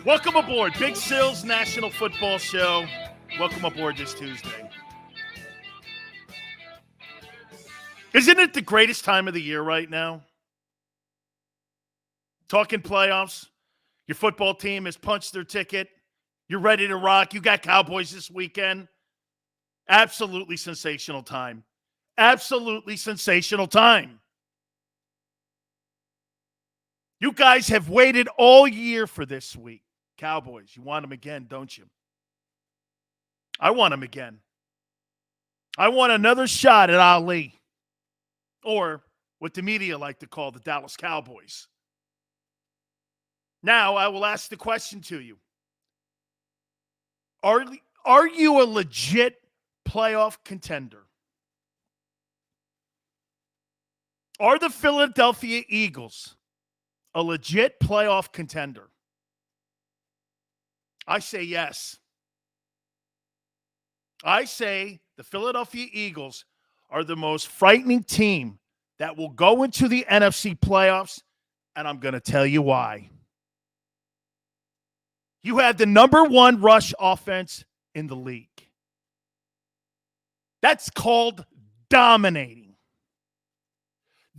Welcome aboard, Big Sil's National Football Show. Welcome aboard this Tuesday. Isn't it the greatest time of the year right now? Talking playoffs. Your football team has punched their ticket. You're ready to rock. You got Cowboys this weekend. Absolutely sensational time. Absolutely sensational time. You guys have waited all year for this week. Cowboys, you want them again, don't you? I want them again. I want another shot at Ali, or what the media like to call the Dallas Cowboys. Now, I will ask the question to you. Are you a legit playoff contender? Are the Philadelphia Eagles a legit playoff contender? I say yes. I say the Philadelphia Eagles are the most frightening team that will go into the NFC playoffs, and I'm going to tell you why. You had the number one rush offense in the league. That's called dominating.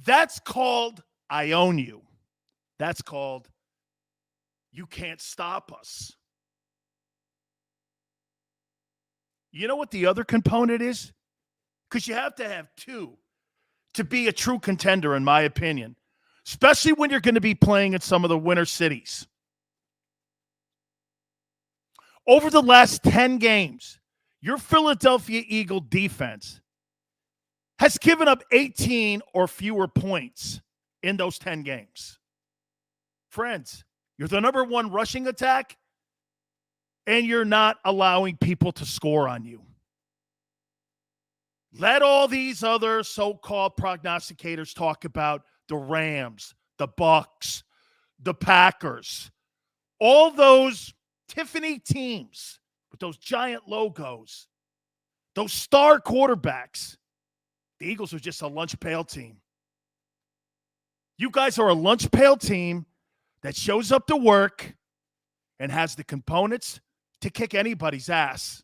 That's called I own you. That's called you can't stop us. You know what the other component is? Because you have to have two to be a true contender, in my opinion, especially when you're going to be playing in some of the winter cities. Over the last 10 games, your Philadelphia Eagle defense has given up 18 or fewer points in those 10 games. Friends, you're the number one rushing attack, and you're not allowing people to score on you. Let all these other so-called prognosticators talk about the Rams, the Bucks, the Packers, all those Tiffany teams with those giant logos, those star quarterbacks. The Eagles are just a lunch pail team. You guys are a lunch pail team that shows up to work and has the components to kick anybody's ass.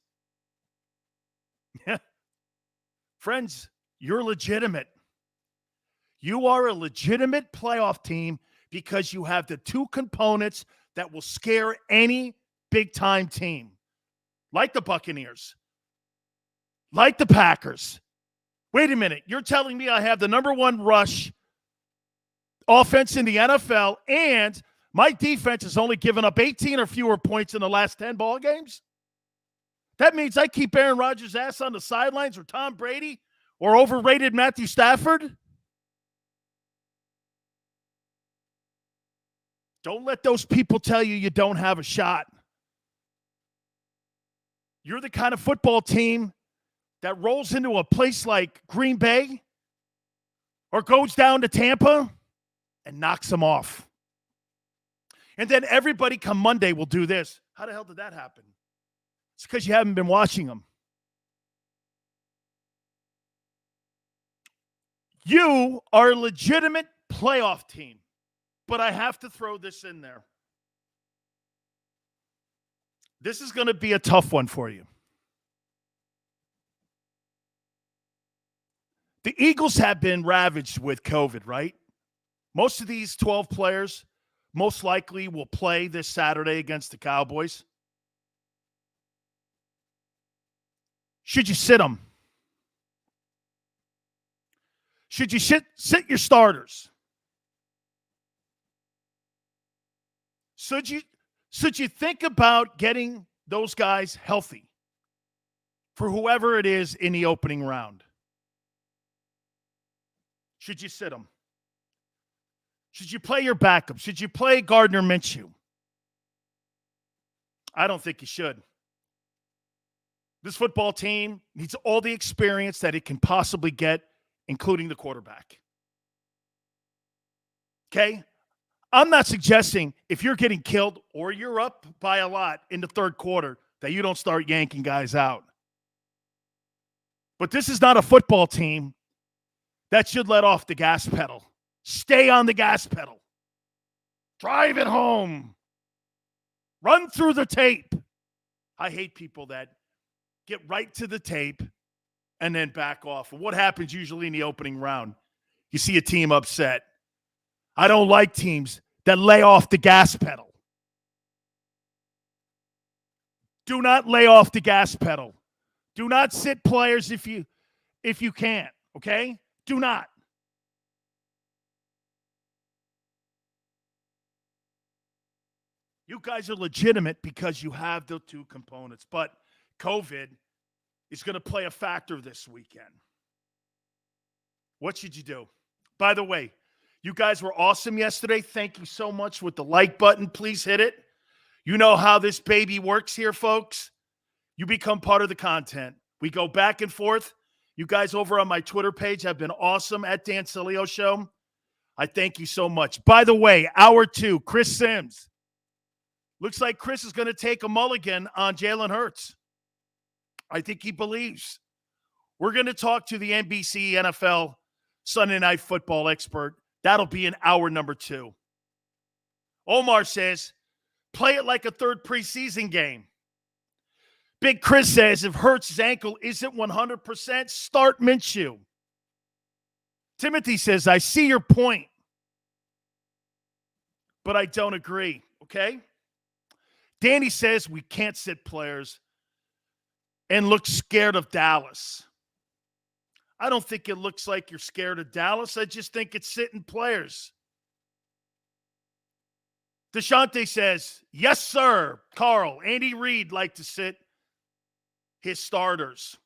Friends, you're legitimate. You are a legitimate playoff team because you have the two components that will scare any big-time team, like the Buccaneers, like the Packers. Wait a minute. You're telling me I have the number one rush offense in the NFL, and my defense has only given up 18 or fewer points in the last 10 ball games? That means I keep Aaron Rodgers' ass on the sidelines, or Tom Brady, or overrated Matthew Stafford? Don't let those people tell you don't have a shot. You're the kind of football team that rolls into a place like Green Bay or goes down to Tampa and knocks them off. And then everybody come Monday will do this. How the hell did that happen? It's because you haven't been watching them. You are a legitimate playoff team, but I have to throw this in there. This is going to be a tough one for you. The Eagles have been ravaged with COVID, right? Most of these 12 players most likely will play this Saturday against the Cowboys. Should you sit them? Should you sit your starters? Should you think about getting those guys healthy for whoever it is in the opening round? Should you sit them? Should you play your backup? Should you play Gardner Minshew? I don't think you should. This football team needs all the experience that it can possibly get, including the quarterback. Okay? I'm not suggesting if you're getting killed or you're up by a lot in the third quarter that you don't start yanking guys out. But this is not a football team that should let off the gas pedal. Stay on the gas pedal. Drive it home. Run through the tape. I hate people that get right to the tape and then back off. And what happens usually in the opening round? You see a team upset. I don't like teams that lay off the gas pedal. Do not lay off the gas pedal. Do not sit players if you can't, okay? Do not. You guys are legitimate because you have the two components, but COVID is going to play a factor this weekend. What should you do? By the way, you guys were awesome yesterday. Thank you so much with the like button. Please hit it. You know how this baby works here, folks. You become part of the content. We go back and forth. You guys over on my Twitter page have been awesome at Dan Sileo Show. I thank you so much. By the way, hour 2, Chris Sims. Looks like Chris is going to take a mulligan on Jalen Hurts. I think he believes. We're going to talk to the NBC NFL Sunday Night Football expert. That'll be in hour number 2. Omar says, play it like a third preseason game. Big Chris says, if Hurts' ankle isn't 100%, start Minshew. Timothy says, I see your point, but I don't agree, okay? Danny says we can't sit players and look scared of Dallas. I don't think it looks like you're scared of Dallas. I just think it's sitting players. DeShante says, yes, sir, Carl. Andy Reid liked to sit his starters.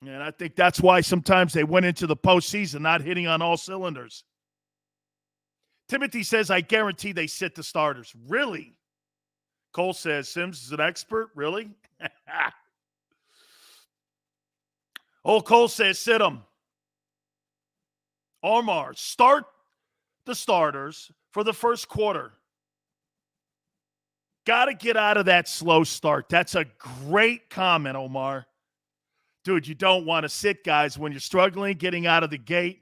And I think that's why sometimes they went into the postseason not hitting on all cylinders. Timothy says, I guarantee they sit the starters. Really? Cole says, Sims is an expert? Really? Cole says, sit them. Omar, start the starters for the first quarter. Got to get out of that slow start. That's a great comment, Omar. Dude, you don't want to sit guys when you're struggling, getting out of the gate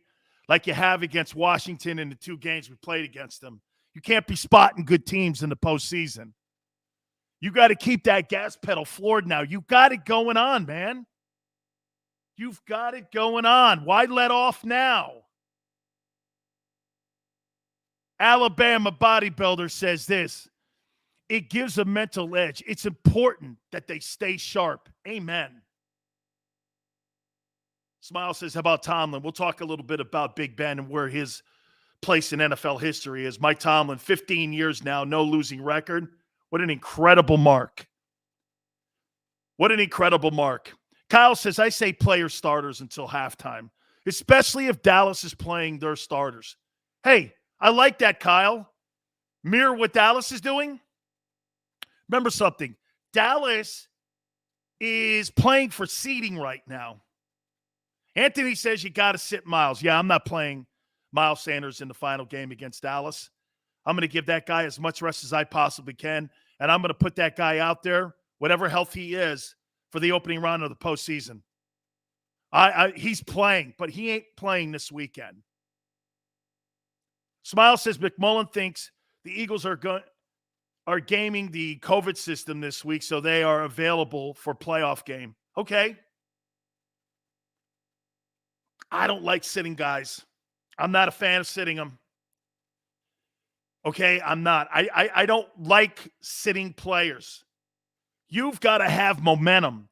like you have against Washington in the 2 games we played against them. You can't be spotting good teams in the postseason. You got to keep that gas pedal floored now. You got it going on, man. You've got it going on. Why let off now? Alabama bodybuilder says this. It gives a mental edge. It's important that they stay sharp. Amen. Smile says, how about Tomlin? We'll talk a little bit about Big Ben and where his place in NFL history is. Mike Tomlin, 15 years now, no losing record. What an incredible mark. What an incredible mark. Kyle says, I say player starters until halftime, especially if Dallas is playing their starters. Hey, I like that, Kyle. Mirror what Dallas is doing. Remember something. Dallas is playing for seeding right now. Anthony says you got to sit Miles. Yeah, I'm not playing Miles Sanders in the final game against Dallas. I'm going to give that guy as much rest as I possibly can, and I'm going to put that guy out there, whatever health he is, for the opening round of the postseason. He's playing, but he ain't playing this weekend. Smile says McMullen thinks the Eagles are gaming the COVID system this week, so they are available for playoff game. Okay. I don't like sitting guys. I'm not a fan of sitting them. Okay, I'm not. I don't like sitting players. You've got to have momentum.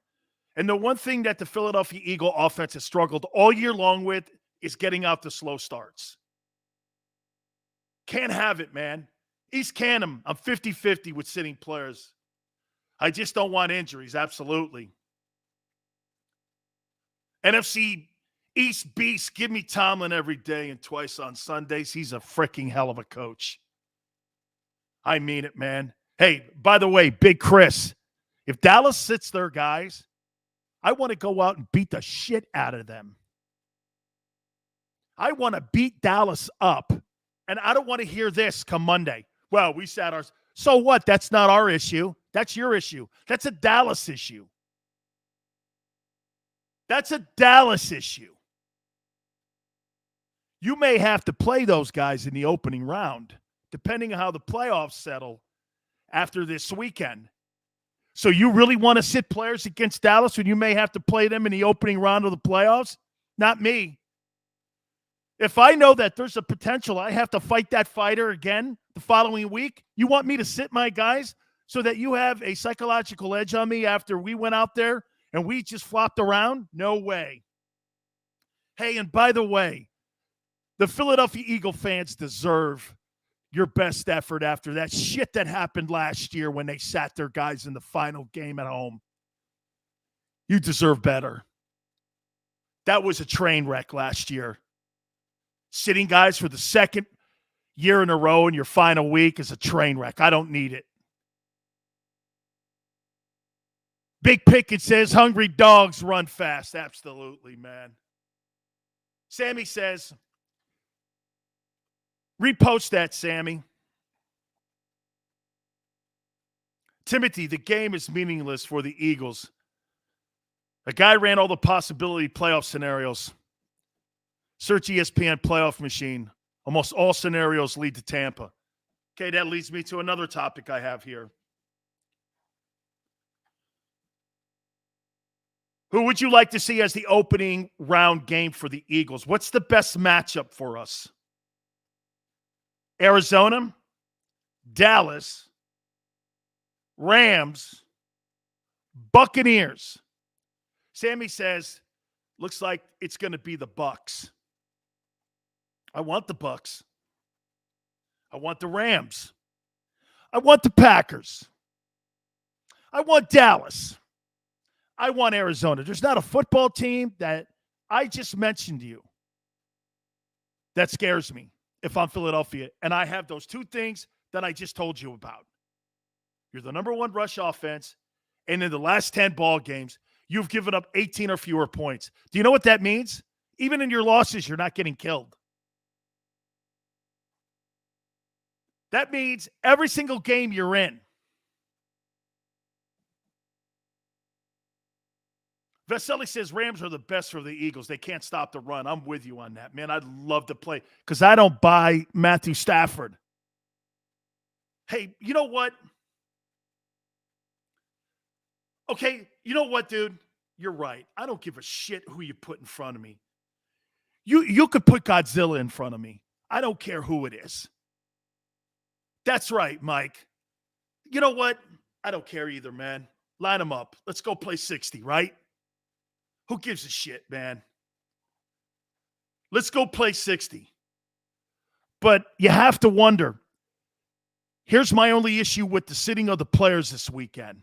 And the one thing that the Philadelphia Eagle offense has struggled all year long with is getting out the slow starts. Can't have it, man. East Canham, I'm 50-50 with sitting players. I just don't want injuries, absolutely. NFC East Beast, give me Tomlin every day and twice on Sundays. He's a freaking hell of a coach. I mean it, man. Hey, by the way, Big Chris, if Dallas sits their guys, I want to go out and beat the shit out of them. I want to beat Dallas up. And I don't want to hear this come Monday. Well, we sat ours. So what? That's not our issue. That's your issue. That's a Dallas issue. That's a Dallas issue. You may have to play those guys in the opening round, depending on how the playoffs settle after this weekend. So you really want to sit players against Dallas when you may have to play them in the opening round of the playoffs? Not me. If I know that there's a potential I have to fight that fighter again the following week, you want me to sit my guys so that you have a psychological edge on me after we went out there and we just flopped around? No way. Hey, and by the way, the Philadelphia Eagle fans deserve your best effort after that shit that happened last year when they sat their guys in the final game at home. You deserve better. That was a train wreck last year. Sitting guys for the second year in a row in your final week is a train wreck. I don't need it. Big Pickett says hungry dogs run fast. Absolutely, man. Sammy says, repost that, Sammy. Timothy, the game is meaningless for the Eagles. A guy ran all the possibility playoff scenarios. Search ESPN playoff machine. Almost all scenarios lead to Tampa. Okay, that leads me to another topic I have here. Who would you like to see as the opening round game for the Eagles? What's the best matchup for us? Arizona, Dallas, Rams, Buccaneers. Sammy says, looks like it's going to be the Bucs. I want the Bucs. I want the Rams. I want the Packers. I want Dallas. I want Arizona. There's not a football team that I just mentioned to you that scares me if I'm Philadelphia. And I have those two things that I just told you about. You're the number one rush offense, and in the last 10 ball games, you've given up 18 or fewer points. Do you know what that means? Even in your losses, you're not getting killed. That means every single game you're in. Vesely says Rams are the best for the Eagles. They can't stop the run. I'm with you on that, man. I'd love to play because I don't buy Matthew Stafford. Hey, you know what? Okay, you know what, dude? You're right. I don't give a shit who you put in front of me. You could put Godzilla in front of me. I don't care who it is. That's right, Mike. You know what? I don't care either, man. Line them up. Let's go play 60, right? Who gives a shit, man? Let's go play 60. But you have to wonder. Here's my only issue with the sitting of the players this weekend.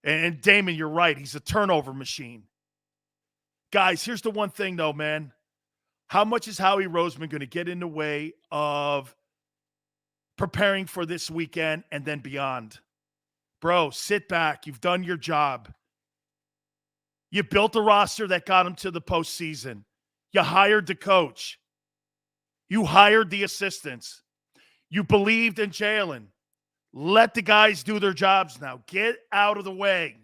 And Damon, you're right. He's a turnover machine. Guys, here's the one thing, though, man. How much is Howie Roseman going to get in the way of preparing for this weekend and then beyond? Bro, sit back. You've done your job. You built a roster that got him to the postseason. You hired the coach. You hired the assistants. You believed in Jalen. Let the guys do their jobs now. Get out of the way.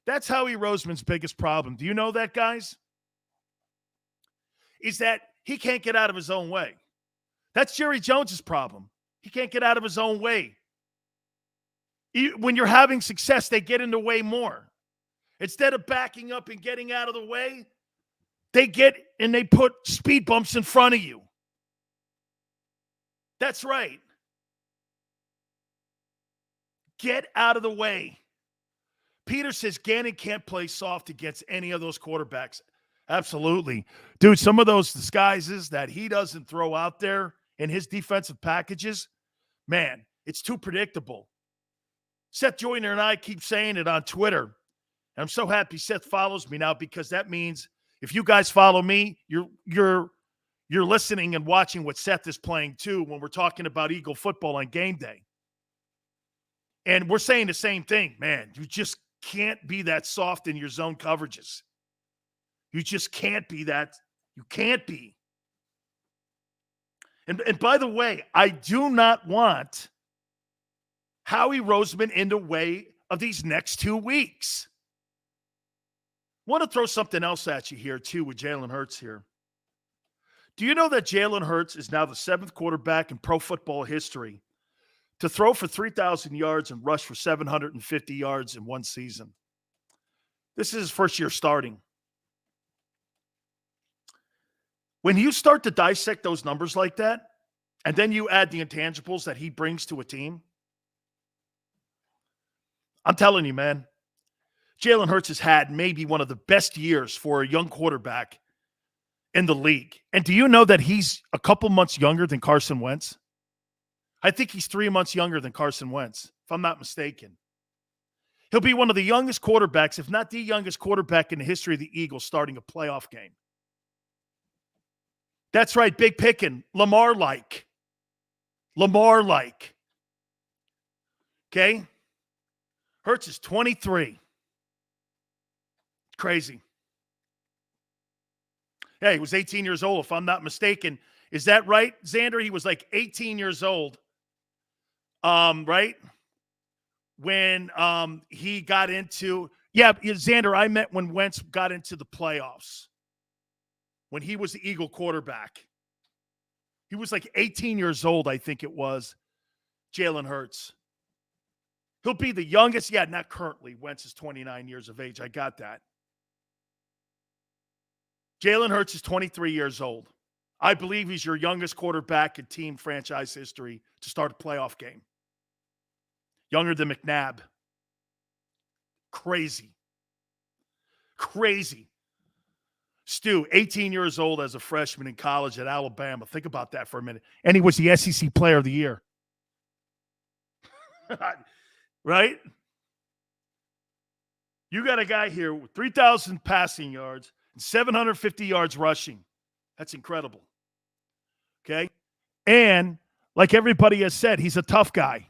That's Howie Roseman's biggest problem. Do you know that, guys? Is that he can't get out of his own way. That's Jerry Jones's problem. He can't get out of his own way. When you're having success, they get in the way more. Instead of backing up and getting out of the way, they get and they put speed bumps in front of you. That's right. Get out of the way. Peter says Gannon can't play soft against any of those quarterbacks. Absolutely. Dude, some of those disguises that he doesn't throw out there in his defensive packages, man, it's too predictable. Seth Joyner and I keep saying it on Twitter. And I'm so happy Seth follows me now because that means if you guys follow me, you're listening and watching what Seth is playing too when we're talking about Eagle football on game day. And we're saying the same thing, man. You just can't be that soft in your zone coverages. You just can't be that. You can't be. And by the way, I do not want Howie Roseman in the way of these next 2 weeks. I want to throw something else at you here, too, with Jalen Hurts here. Do you know that Jalen Hurts is now the 7th quarterback in pro football history to throw for 3,000 yards and rush for 750 yards in one season. This is his first year starting. When you start to dissect those numbers like that, and then you add the intangibles that he brings to a team, I'm telling you, man, Jalen Hurts has had maybe one of the best years for a young quarterback in the league. And do you know that he's a couple months younger than Carson Wentz? I think he's 3 months younger than Carson Wentz, if I'm not mistaken. He'll be one of the youngest quarterbacks, if not the youngest quarterback in the history of the Eagles starting a playoff game. That's right, big picking, Lamar-like. Lamar-like. Okay? Hurts is 23. Crazy. Yeah, he was 18 years old, if I'm not mistaken. Is that right, Xander? He was like 18 years old, right? When he got into, yeah, Xander, I meant when Wentz got into the playoffs, when he was the Eagle quarterback. He was like 18 years old, I think it was, Jalen Hurts. He'll be the youngest. Yeah, not currently. Wentz is 29 years of age. I got that. Jalen Hurts is 23 years old. I believe he's your youngest quarterback in team franchise history to start a playoff game. Younger than McNabb. Crazy. Crazy. Stu, 18 years old as a freshman in college at Alabama. Think about that for a minute. And he was the SEC Player of the Year. Right? You got a guy here with 3,000 passing yards and 750 yards rushing. That's incredible. Okay? And like everybody has said, he's a tough guy.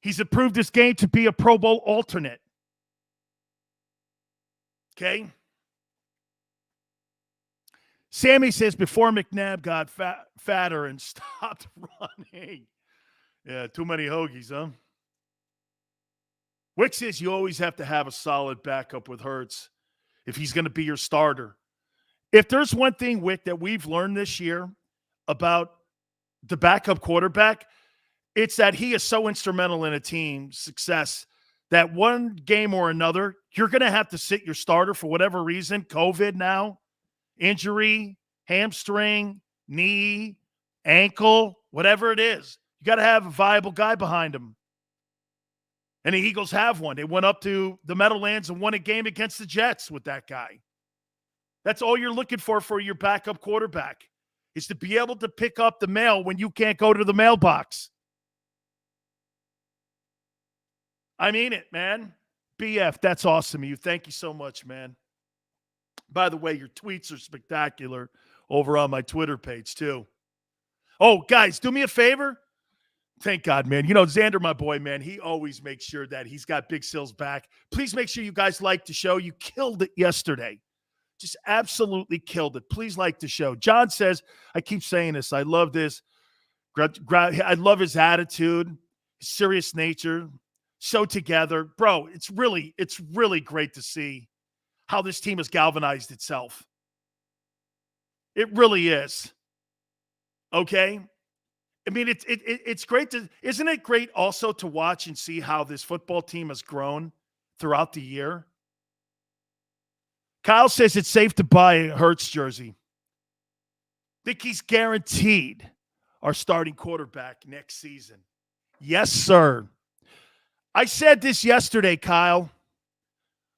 He's improved his game to be a Pro Bowl alternate. Okay? Sammy says before McNabb got fatter and stopped running. Yeah, too many hoagies, huh? Wick says you always have to have a solid backup with Hurts if he's going to be your starter. If there's one thing, Wick, that we've learned this year about the backup quarterback, it's that he is so instrumental in a team's success that one game or another, you're going to have to sit your starter for whatever reason, COVID now, injury, hamstring, knee, ankle, whatever it is. You got to have a viable guy behind him. And the Eagles have one. They went up to the Meadowlands and won a game against the Jets with that guy. That's all you're looking for your backup quarterback, is to be able to pick up the mail when you can't go to the mailbox. I mean it, man. BF, that's awesome of you. Thank you so much, man. By the way, your tweets are spectacular over on my Twitter page, too. Oh, guys, do me a favor. Thank God, man. You know, Xander, my boy, man, he always makes sure that he's got Big Sills back. Please make sure you guys like the show. You killed it yesterday. Just absolutely killed it. Please like the show. John says, I keep saying this, I love this. I love his attitude, his serious nature. So together. Bro, it's really great to see how this team has galvanized itself. It really is. Okay? I mean, it's great to, isn't it great also to watch and see how this football team has grown throughout the year? Kyle says it's safe to buy a Hurts jersey. Think he's guaranteed our starting quarterback next season. Yes, sir. I said this yesterday, Kyle.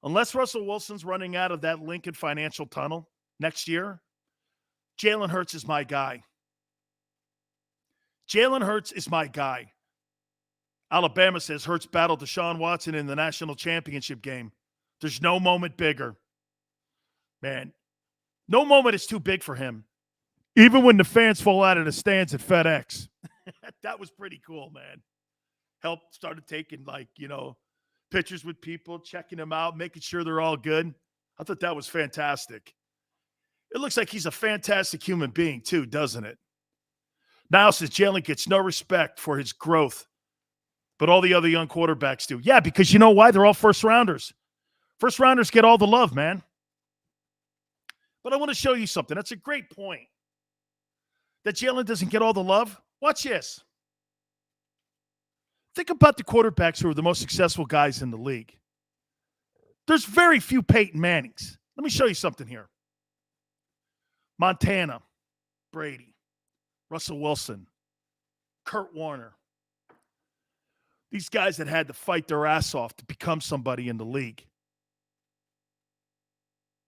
Unless Russell Wilson's running out of that Lincoln Financial Tunnel next year, Jalen Hurts is my guy. Jalen Hurts is my guy. Alabama says Hurts battled Deshaun Watson in the national championship game. There's no moment bigger. Man, no moment is too big for him. Even when the fans fall out of the stands at FedEx. That was pretty cool, man. Started taking, pictures with people, checking them out, making sure they're all good. I thought that was fantastic. It looks like he's a fantastic human being, too, doesn't it? Niall says Jalen gets no respect for his growth, but all the other young quarterbacks do. Yeah, because you know why? They're all first-rounders. First-rounders get all the love, man. But I want to show you something. That's a great point. That Jalen doesn't get all the love. Watch this. Think about the quarterbacks who are the most successful guys in the league. There's very few Peyton Mannings. Let me show you something here. Montana, Brady, Russell Wilson, Kurt Warner. These guys that had to fight their ass off to become somebody in the league.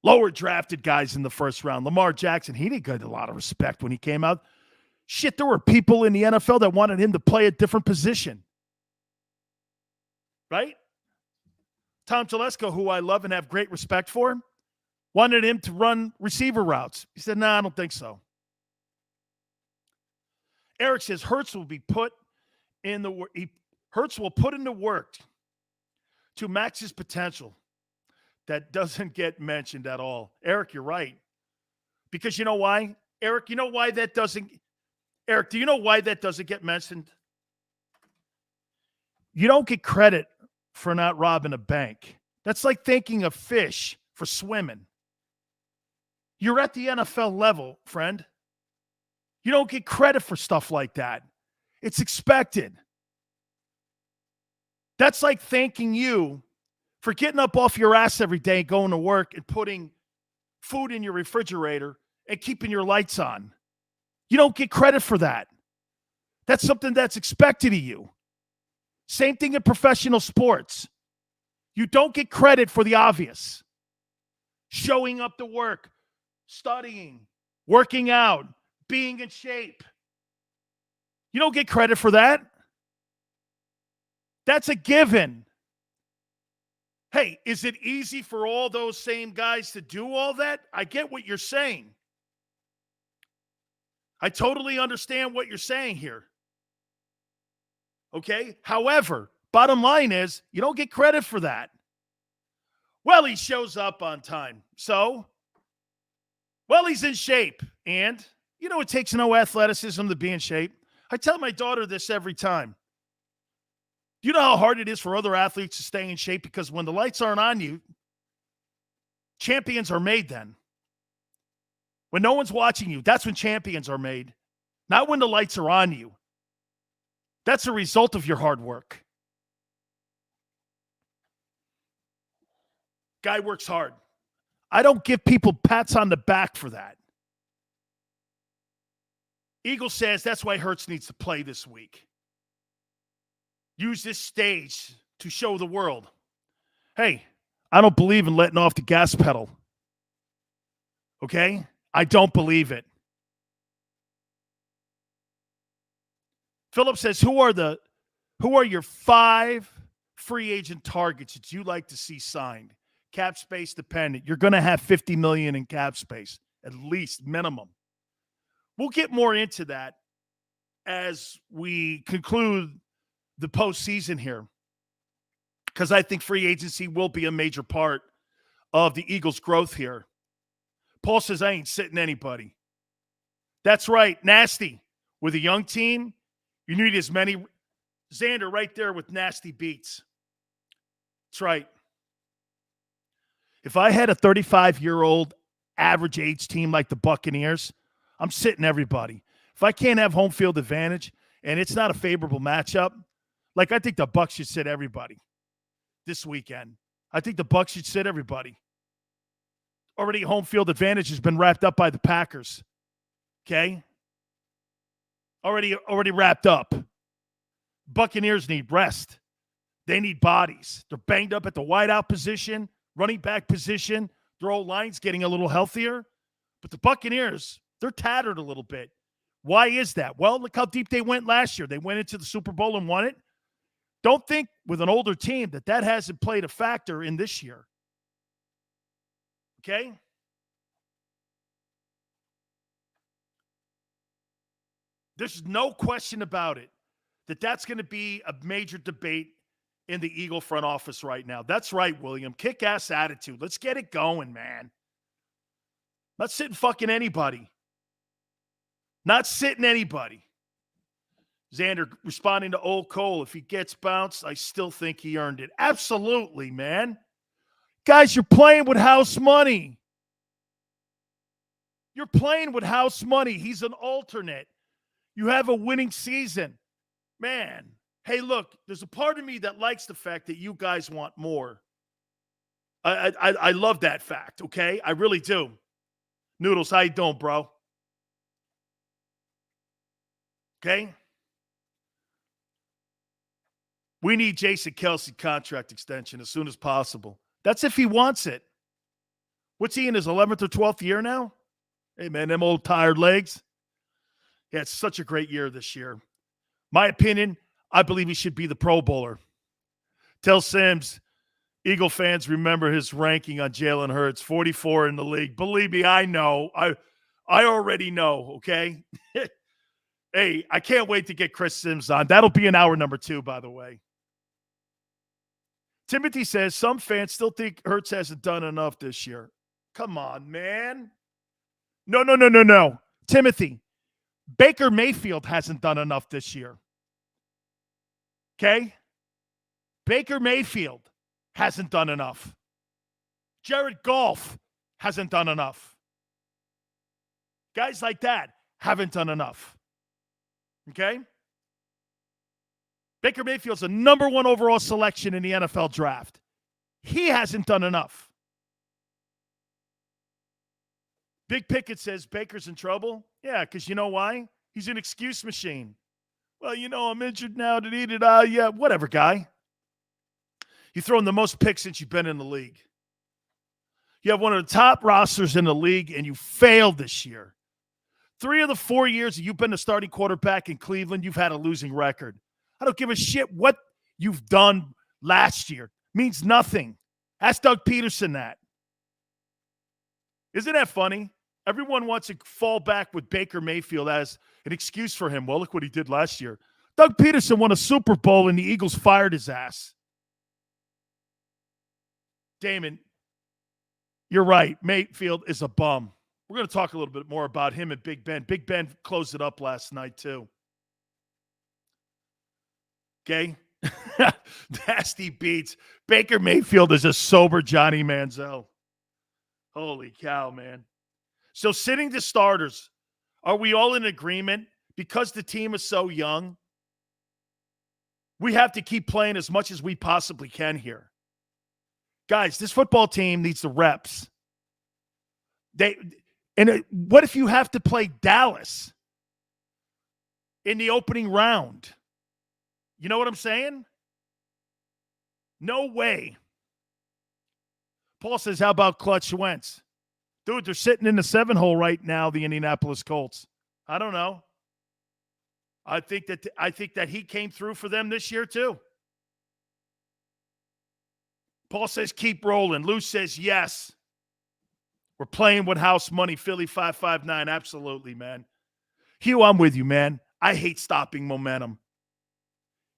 Lower drafted guys in the first round. Lamar Jackson, he didn't get a lot of respect when he came out. Shit, there were people in the NFL that wanted him to play a different position. Right? Tom Telesco, who I love and have great respect for, wanted him to run receiver routes. He said, I don't think so. Eric says Hurts will put into work to max his potential. That doesn't get mentioned at all. Eric, you're right. Because you know why? Eric, you know why that doesn't – Eric, do you know why that doesn't get mentioned? You don't get credit for not robbing a bank. That's like thanking a fish for swimming. You're at the NFL level, friend. You don't get credit for stuff like that. It's expected. That's like thanking you for getting up off your ass every day, going to work and putting food in your refrigerator and keeping your lights on. You don't get credit for that. That's something that's expected of you. Same thing in professional sports. You don't get credit for the obvious. Showing up to work, studying, working out, being in shape. You don't get credit for that. That's a given. Hey, is it easy for all those same guys to do all that? I get what you're saying. I totally understand what you're saying here. Okay? However, bottom line is, you don't get credit for that. Well, he shows up on time. So, well, he's in shape. And, you know, it takes no athleticism to be in shape. I tell my daughter this every time. Do you know how hard it is for other athletes to stay in shape? Because when the lights aren't on you, champions are made then. When no one's watching you, that's when champions are made. Not when the lights are on you. That's a result of your hard work. Guy works hard. I don't give people pats on the back for that. Eagle says that's why Hurts needs to play this week. Use this stage to show the world, hey, I don't believe in letting off the gas pedal. Okay? I don't believe it. Philip says, who are your 5 free agent targets that you like to see signed? Cap space dependent. You're going to have $50 million in cap space, at least minimum. We'll get more into that as we conclude the postseason here, because I think free agency will be a major part of the Eagles' growth here. Paul says, I ain't sitting anybody. That's right. Nasty. With a young team, you need as many. Xander right there with nasty beats. That's right. If I had a 35-year-old average age team like the Buccaneers, I'm sitting everybody. If I can't have home field advantage and it's not a favorable matchup, like, I think the Bucs should sit everybody this weekend. I think the Bucs should sit everybody. Already home field advantage has been wrapped up by the Packers. Okay? Already wrapped up. Buccaneers need rest. They need bodies. They're banged up at the wideout position, running back position. Their old line's getting a little healthier. But the Buccaneers, they're tattered a little bit. Why is that? Well, look how deep they went last year. They went into the Super Bowl and won it. Don't think with an older team that hasn't played a factor in this year. Okay? There's no question about it that's going to be a major debate in the Eagle front office right now. That's right, William. Kick-ass attitude. Let's get it going, man. Not sitting fucking anybody. Not sitting anybody. Xander responding to Old Cole. If he gets bounced, I still think he earned it. Absolutely, man. Guys, you're playing with house money. You're playing with house money. He's an alternate. You have a winning season. Man, Hey, look, there's a part of me that likes the fact that you guys want more. I love that fact, okay? I really do. Noodles, how you doing, bro? Okay? We need Jason Kelce contract extension as soon as possible. That's if he wants it. What's he in his 11th or 12th year now? Hey, man, them old tired legs. Yeah, it's such a great year this year. My opinion, I believe he should be the Pro Bowler. Tell Sims, Eagle fans remember his ranking on Jalen Hurts, 44 in the league. Believe me, I know. I already know, okay? Hey, I can't wait to get Chris Sims on. That'll be in hour number 2, by the way. Timothy says some fans still think Hurts hasn't done enough this year. Come on, man. No. Timothy, Baker Mayfield hasn't done enough this year. Okay? Baker Mayfield hasn't done enough. Jared Goff hasn't done enough. Guys like that haven't done enough. Okay? Baker Mayfield's the number 1 overall selection in the NFL draft. He hasn't done enough. Big Pickett says Baker's in trouble. Yeah, because you know why? He's an excuse machine. Well, I'm injured now. Yeah, whatever, guy. You've thrown the most picks since you've been in the league. You have one of the top rosters in the league, and you failed this year. 3 of the 4 years that you've been the starting quarterback in Cleveland, you've had a losing record. I don't give a shit what you've done last year. Means nothing. Ask Doug Peterson that. Isn't that funny? Everyone wants to fall back with Baker Mayfield as an excuse for him. Well, look what he did last year. Doug Peterson won a Super Bowl, and the Eagles fired his ass. Damon, you're right. Mayfield is a bum. We're going to talk a little bit more about him and Big Ben. Big Ben closed it up last night, too. Okay? Nasty beats. Baker Mayfield is a sober Johnny Manziel. Holy cow, man. So sitting the starters, are we all in agreement? Because the team is so young, we have to keep playing as much as we possibly can here. Guys, this football team needs the reps. What if you have to play Dallas in the opening round? You know what I'm saying? No way. Paul says, how about Clutch Wentz? Dude, they're sitting in the 7-hole right now, the Indianapolis Colts. I don't know. I think that he came through for them this year too. Paul says, keep rolling. Lou says, yes. We're playing with house money. Philly 559. Absolutely, man. Hugh, I'm with you, man. I hate stopping momentum.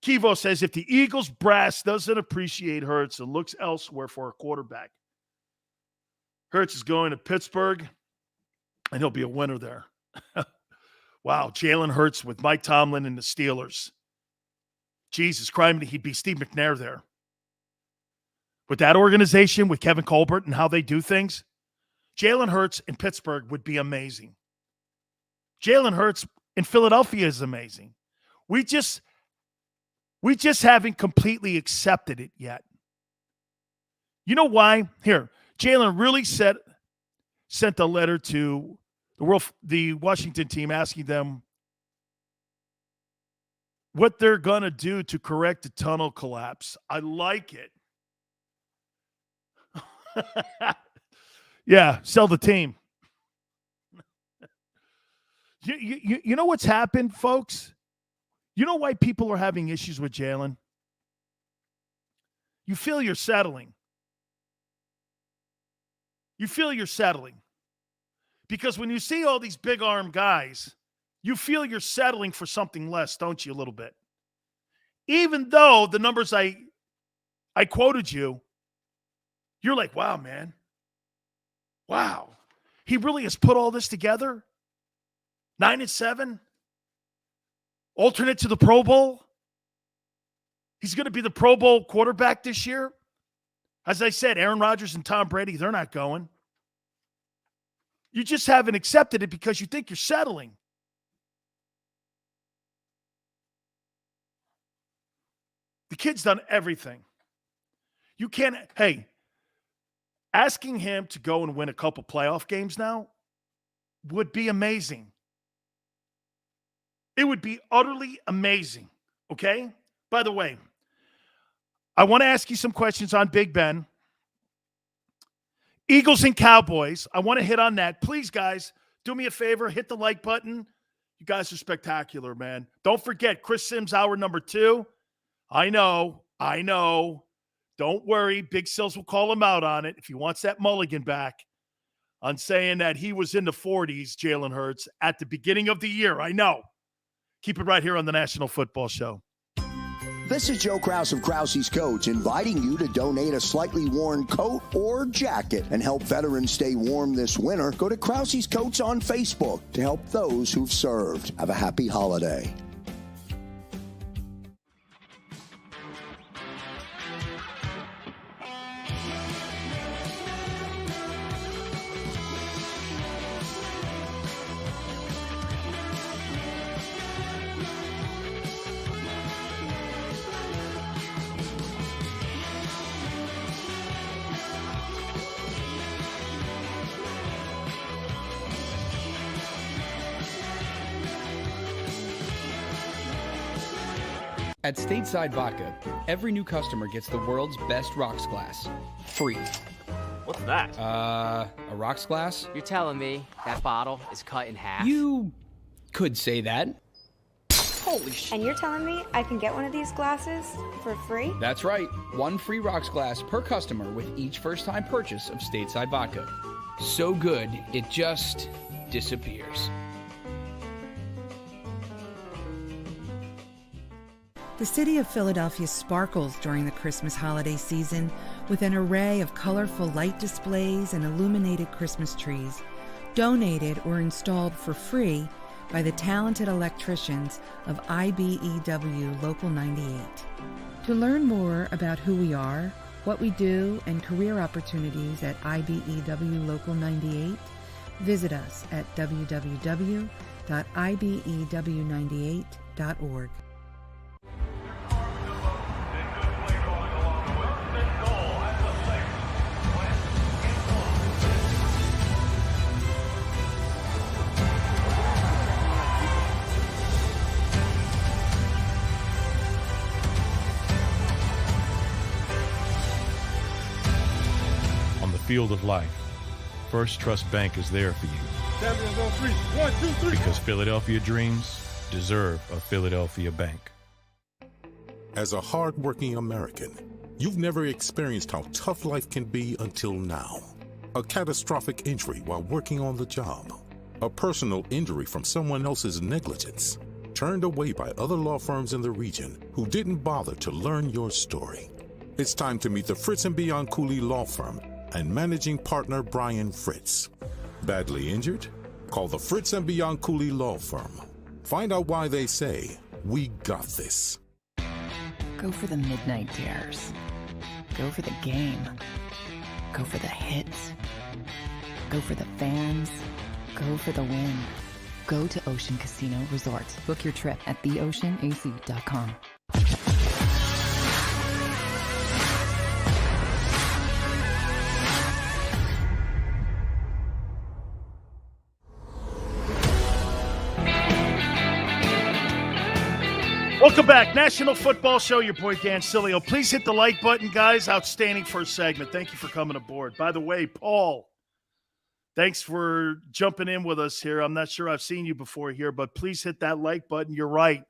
Kivo says, if the Eagles brass doesn't appreciate Hurts and looks elsewhere for a quarterback, Hurts is going to Pittsburgh, and he'll be a winner there. Wow, Jalen Hurts with Mike Tomlin and the Steelers. Jesus Christ, he'd be Steve McNair there. With that organization, with Kevin Colbert and how they do things, Jalen Hurts in Pittsburgh would be amazing. Jalen Hurts in Philadelphia is amazing. We just haven't completely accepted it yet. You know why? Here, Jalen really sent a letter to the Washington team asking them what they're going to do to correct the tunnel collapse. I like it. Yeah, sell the team. You know what's happened, folks? You know why people are having issues with Jalen? You feel you're settling. You feel you're settling. Because when you see all these big arm guys, you feel you're settling for something less, don't you, a little bit? Even though the numbers I quoted you, you're like, wow, man. Wow. He really has put all this together? 9-7? Alternate to the Pro Bowl? He's going to be the Pro Bowl quarterback this year? As I said, Aaron Rodgers and Tom Brady, they're not going. You just haven't accepted it because you think you're settling. The kid's done everything. You can't, hey, asking him to go and win a couple playoff games now would be amazing. It would be utterly amazing, okay? By the way, I want to ask you some questions on Big Ben. Eagles and Cowboys, I want to hit on that. Please, guys, do me a favor, hit the like button. You guys are spectacular, man. Don't forget, Chris Sims, hour number 2. I know. Don't worry. Big Sills will call him out on it if he wants that mulligan back on saying that he was in the 40s, Jalen Hurts, at the beginning of the year. I know. Keep it right here on the National Football Show. This is Joe Krause of Krause's Coats, inviting you to donate a slightly worn coat or jacket and help veterans stay warm this winter. Go to Krause's Coats on Facebook to help those who've served. Have a happy holiday. At Stateside Vodka, every new customer gets the world's best rocks glass. Free. What's that? A rocks glass? You're telling me that bottle is cut in half? You could say that. Holy shit. And you're telling me I can get one of these glasses for free? That's right. One free rocks glass per customer with each first-time purchase of Stateside Vodka. So good, it just disappears. The city of Philadelphia sparkles during the Christmas holiday season with an array of colorful light displays and illuminated Christmas trees, donated or installed for free by the talented electricians of IBEW Local 98. To learn more about who we are, what we do, and career opportunities at IBEW Local 98, visit us at www.ibew98.org. Field of life, First Trust Bank is there for you. Champions on 3. 1, 2, 3. Because Philadelphia dreams deserve a Philadelphia bank. As a hard-working American, you've never experienced how tough life can be until now. A catastrophic injury while working on the job. A personal injury from someone else's negligence. Turned away by other law firms in the region who didn't bother to learn your story. It's time to meet the Fritz & Beyond Cooley Law Firm and managing partner Brian Fritz. Badly injured? Call the Fritz & Beyond Cooley Law Firm. Find out why they say, we got this. Go for the midnight dares. Go for the game. Go for the hits. Go for the fans. Go for the win. Go to Ocean Casino Resort. Book your trip at theoceanac.com. Welcome back. National Football Show, your boy Dan Sileo. Please hit the like button, guys. Outstanding first segment. Thank you for coming aboard. By the way, Paul, thanks for jumping in with us here. I'm not sure I've seen you before here, but please hit that like button. You're right.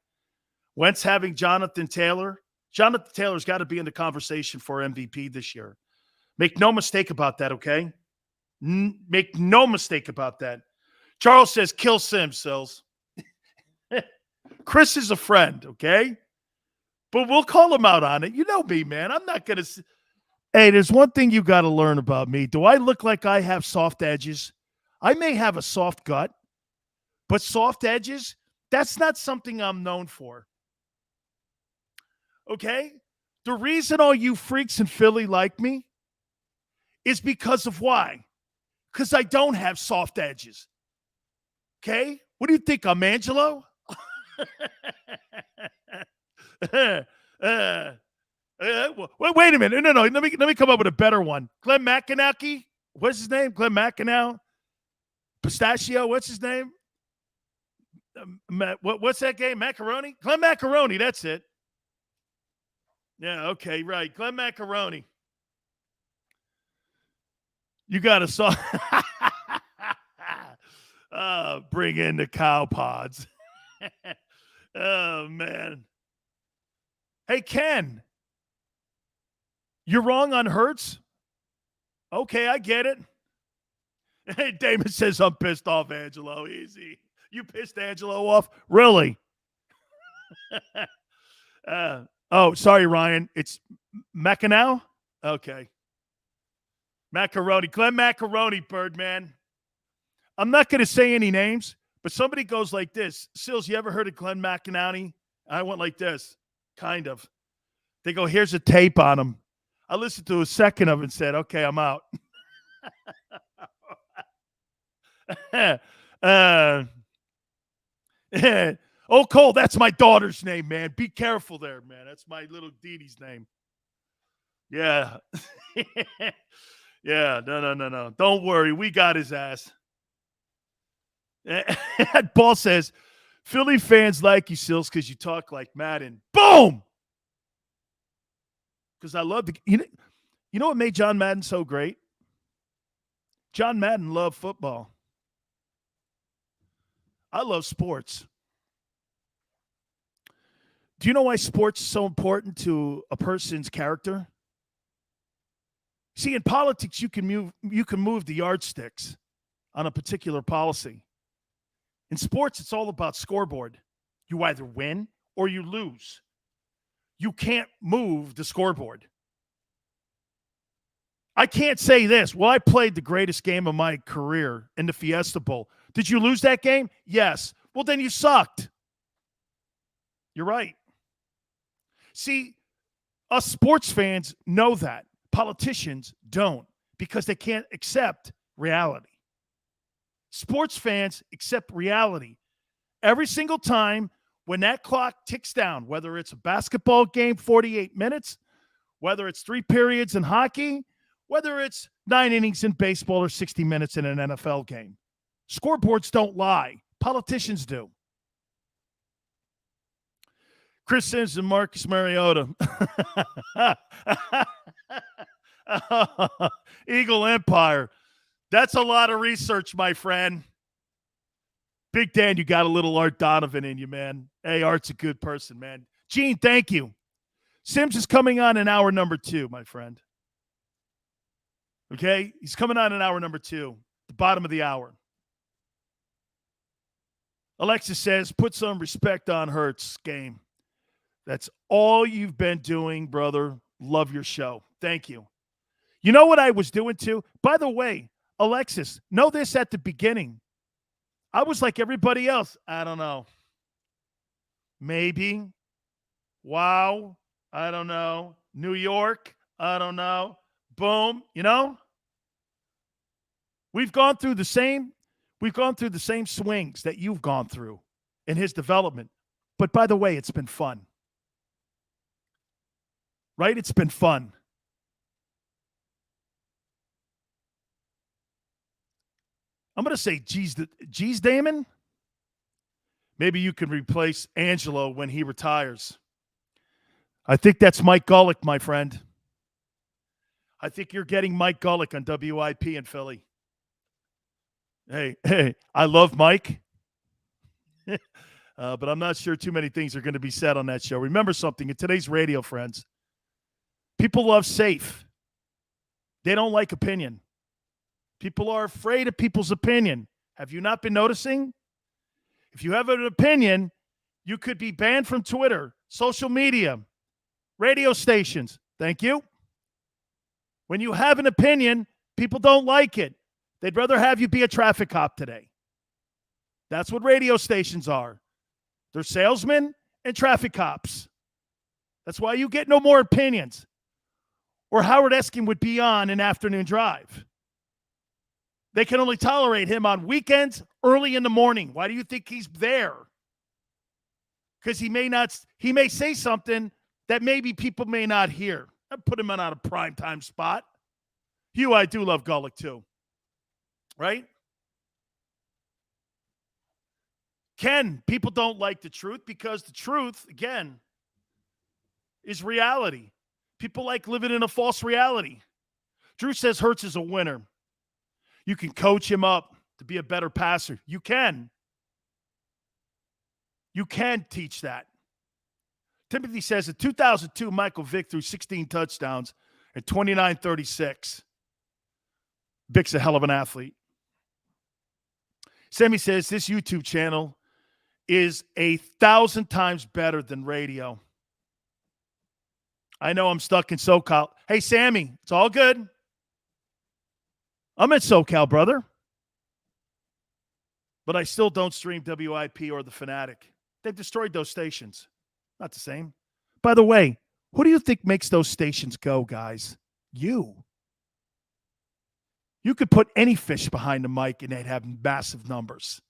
Wentz having Jonathan Taylor. Jonathan Taylor's got to be in the conversation for MVP this year. Make no mistake about that, okay? Make no mistake about that. Charles says, kill Sims, Sills. Chris is a friend, okay? But we'll call him out on it. You know me, man. I'm not going to – hey, there's one thing you got to learn about me. Do I look like I have soft edges? I may have a soft gut, but soft edges, that's not something I'm known for. Okay? The reason all you freaks in Philly like me is because of why? Because I don't have soft edges. Okay? What do you think? I'm Angelo? Wait a minute. No. Let me come up with a better one. Glenn McInerney. What's his name? Glenn McInerney. Pistachio. What's his name? What's that game? Macaroni? Glenn Macaroni. That's it. Yeah. Okay. Right. Glenn Macaroni. You got a song. Bring in the cow pods. Oh, man. Hey, Ken. You're wrong on Hurts? Okay, I get it. Hey, Damon says I'm pissed off, Angelo. Easy. You pissed Angelo off? Really? Sorry, Ryan. It's Mackinac? Okay. Macaroni. Glenn Macaroni, Birdman. I'm not going to say any names, but somebody goes like this. Sills, you ever heard of Glenn McInerney? I went like this. Kind of. They go, here's a tape on him. I listened to a second of it and said, okay, I'm out. Oh, Cole, that's my daughter's name, man. Be careful there, man. That's my little Dee Dee's name. Yeah. Yeah, no. Don't worry. We got his ass. Paul says, Philly fans like you, Sills, because you talk like Madden. Boom! Because I love the you know what made John Madden so great? John Madden loved football. I love sports. Do you know why sports is so important to a person's character? See, in politics, you can move the yardsticks on a particular policy. In sports, it's all about scoreboard. You either win or you lose. You can't move the scoreboard. I can't say this. Well, I played the greatest game of my career in the Fiesta Bowl. Did you lose that game? Yes. Well, then you sucked. You're right. See, us sports fans know that. Politicians don't because they can't accept reality. Sports fans accept reality. Every single time when that clock ticks down, whether it's a basketball game, 48 minutes, whether it's 3 periods in hockey, whether it's 9 innings in baseball or 60 minutes in an NFL game. Scoreboards don't lie. Politicians do. Chris Sims and Marcus Mariota. Eagle Empire. That's a lot of research, my friend. Big Dan, you got a little Art Donovan in you, man. Hey, Art's a good person, man. Gene, thank you. Sims is coming on in hour number 2, my friend. Okay? He's coming on in hour number 2, the bottom of the hour. Alexis says, put some respect on Hurts' game. That's all you've been doing, brother. Love your show. Thank you. You know what I was doing too? By the way, Alexis, know this at the beginning. I was like everybody else. I don't know. Maybe. Wow. I don't know. New York. I don't know. Boom. You know? We've gone through the same swings that you've gone through in his development. But by the way, it's been fun. Right? It's been fun. I'm going to say, geez, Damon, maybe you can replace Angelo when he retires. I think that's Mike Golick, my friend. I think you're getting Mike Golick on WIP in Philly. Hey, I love Mike. But I'm not sure too many things are going to be said on that show. Remember something, in today's radio, friends, people love safe. They don't like opinion. People are afraid of people's opinion. Have you not been noticing? If you have an opinion, you could be banned from Twitter, social media, radio stations. Thank you. When you have an opinion, people don't like it. They'd rather have you be a traffic cop today. That's what radio stations are. They're salesmen and traffic cops. That's why you get no more opinions. Or Howard Eskin would be on an afternoon drive. They can only tolerate him on weekends, early in the morning. Why do you think he's there? Because he may say something that maybe people may not hear. I put him on a primetime spot. Hugh, I do love Gullick too. Right? Ken, people don't like the truth because the truth, again, is reality. People like living in a false reality. Drew says Hurts is a winner. You can coach him up to be a better passer. You can. You can teach that. Timothy says in 2002, Michael Vick threw 16 touchdowns and 29-36. Vick's a hell of an athlete. Sammy says this YouTube channel is 1,000 times better than radio. I know I'm stuck in SoCal. Hey, Sammy, it's all good. I'm in SoCal, brother. But I still don't stream WIP or The Fanatic. They've destroyed those stations. Not the same. By the way, who do you think makes those stations go, guys? You. You could put any fish behind the mic and they'd have massive numbers.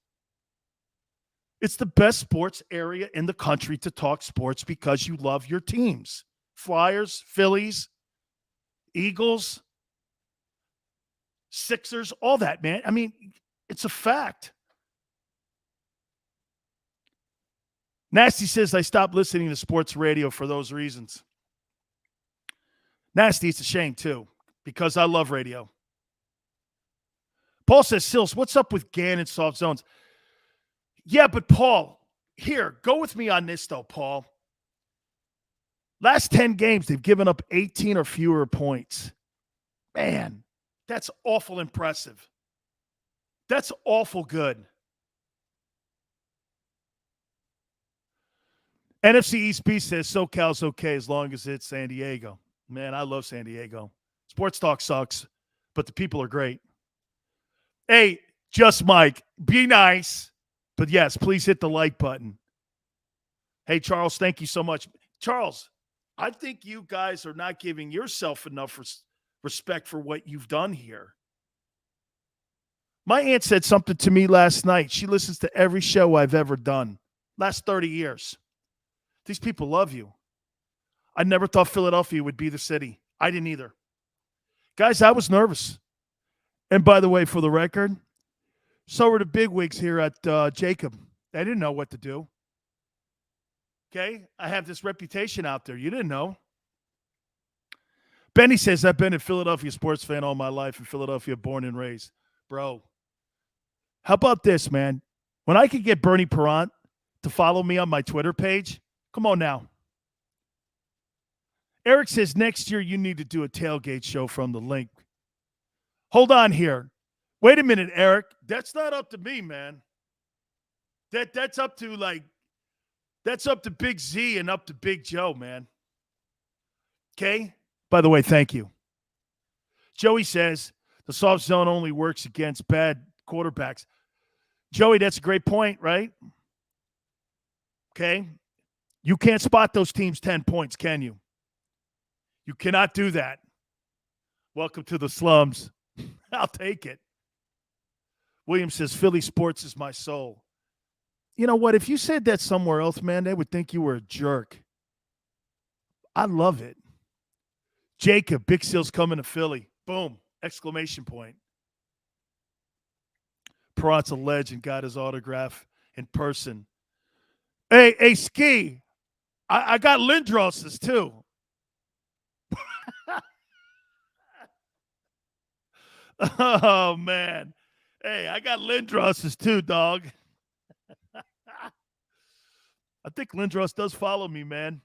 It's the best sports area in the country to talk sports because you love your teams. Flyers, Phillies, Eagles, Sixers, all that, man. I mean, it's a fact. Nasty says, I stopped listening to sports radio for those reasons. Nasty, it's a shame, too, because I love radio. Paul says, Sills, what's up with Gann and soft zones? Yeah, but Paul, here, go with me on this, though, Paul. Last 10 games, they've given up 18 or fewer points. Man, that's awful impressive. That's awful good. NFC East B says SoCal's okay as long as it's San Diego. Man, I love San Diego. Sports talk sucks, but the people are great. Hey, Just Mike, be nice. But yes, please hit the like button. Hey, Charles, thank you so much. Charles, I think you guys are not giving yourself enough respect for what you've done here. My aunt said something to me last night. She listens to every show I've ever done. Last 30 years. These people love you. I never thought Philadelphia would be the city. I didn't either. Guys, I was nervous. And by the way, for the record, so were the bigwigs here at JAKIB. They didn't know what to do. Okay? I have this reputation out there. You didn't know. Benny says, I've been a Philadelphia sports fan all my life, in Philadelphia, born and raised. Bro, how about this, man? When I could get Bernie Perrant to follow me on my Twitter page, come on now. Eric says, next year you need to do a tailgate show from the link. Hold on here. Wait a minute, Eric. That's not up to me, man. That's up to Big Z and up to Big Joe, man. Okay? By the way, thank you. Joey says the soft zone only works against bad quarterbacks. Joey, that's a great point, right? Okay? You can't spot those teams 10 points, can you? You cannot do that. Welcome to the slums. I'll take it. William says, Philly sports is my soul. You know what? If you said that somewhere else, man, they would think you were a jerk. I love it. JAKIB, Big Seal's coming to Philly. Boom. Exclamation point. Perrant's a legend. Got his autograph in person. Hey, Ski. I got Lindros's too. Oh, man. Hey, I got Lindros's too, dog. I think Lindros does follow me, man.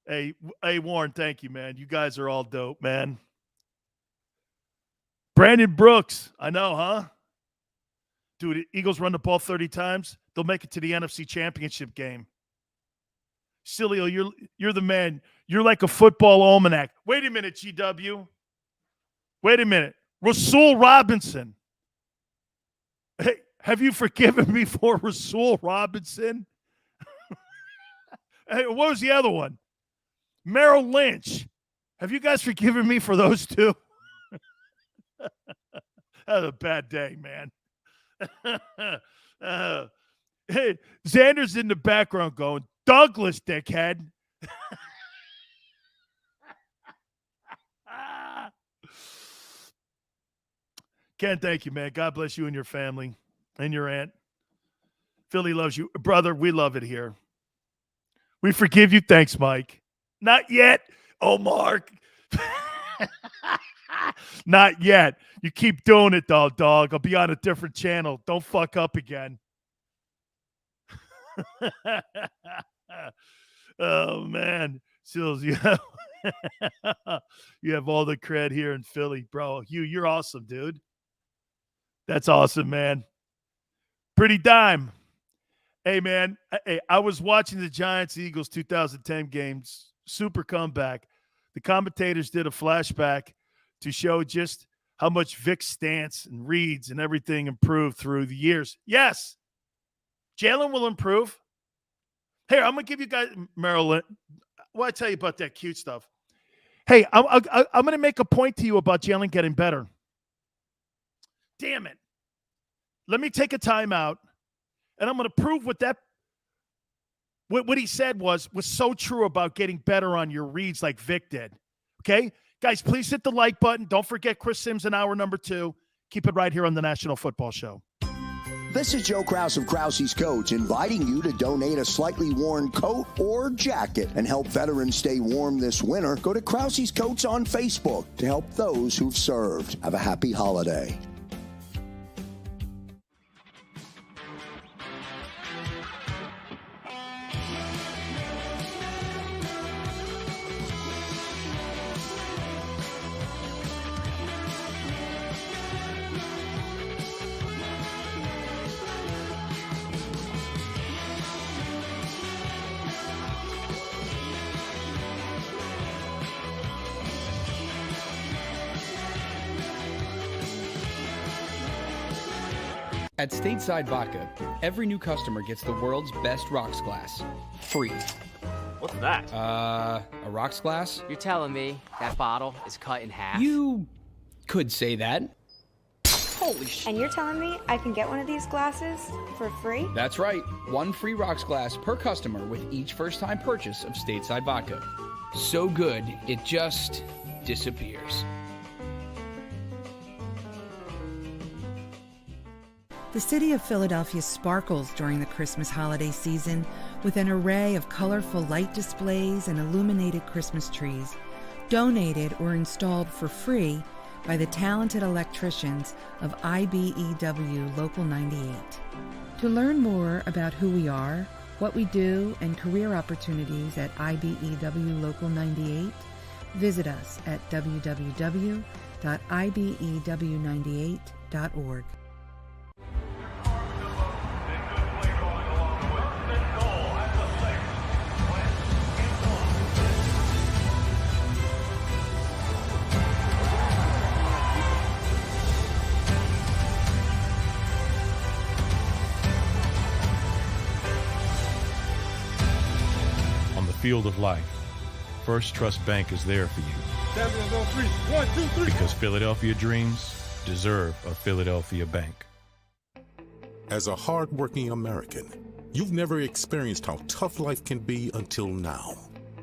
Hey, Warren, thank you, man. You guys are all dope, man. Brandon Brooks. I know, huh? Dude, Eagles run the ball 30 times. They'll make it to the NFC Championship game. Sileo, you're the man. You're like a football almanac. Wait a minute, GW. Wait a minute. Rasul Robinson. Hey, have you forgiven me for Rasul Robinson? Hey, what was the other one? Merrill Lynch. Have you guys forgiven me for those two? That was a bad day, man. Hey, Xander's in the background going, Douglas, dickhead. Ken, thank you, man. God bless you and your family and your aunt. Philly loves you. Brother, we love it here. We forgive you. Thanks, Mike. Not yet. Oh, Mark. Not yet. You keep doing it, though, dog. I'll be on a different channel. Don't fuck up again. Oh, man. Sills, you have all the cred here in Philly, bro. You're awesome, dude. That's awesome, man. Pretty dime. Hey, man. Hey, I was watching the Giants-Eagles 2010 games. Super comeback. The commentators did a flashback to show just how much Vic's stance and reads and everything improved through the years. Yes, Jalen will improve. Here, I'm going to give you guys, Maryland, what I tell you about that cute stuff. Hey, I'm going to make a point to you about Jalen getting better. Damn it. Let me take a timeout, and I'm going to prove what he said was so true about getting better on your reads like Vic did. Okay? Guys, please hit the like button. Don't forget Chris Sims in hour number 2. Keep it right here on the National Football Show. This is Joe Krause of Krause's Coats, inviting you to donate a slightly worn coat or jacket and help veterans stay warm this winter. Go to Krause's Coats on Facebook to help those who've served. Have a happy holiday. At Stateside Vodka, every new customer gets the world's best rocks glass, free. What's that? A rocks glass? You're telling me that bottle is cut in half? You could say that. Holy shit. And you're telling me I can get one of these glasses for free? That's right. One free rocks glass per customer with each first-time purchase of Stateside Vodka. So good, it just disappears. The city of Philadelphia sparkles during the Christmas holiday season with an array of colorful light displays and illuminated Christmas trees, donated or installed for free by the talented electricians of IBEW Local 98. To learn more about who we are, what we do, and career opportunities at IBEW Local 98, visit us at www.ibew98.org. Field of life, First Trust Bank is there for you. Champions on 3. 1, 2, 3. Because Philadelphia dreams deserve a Philadelphia bank. As a hard-working American, you've never experienced how tough life can be until now.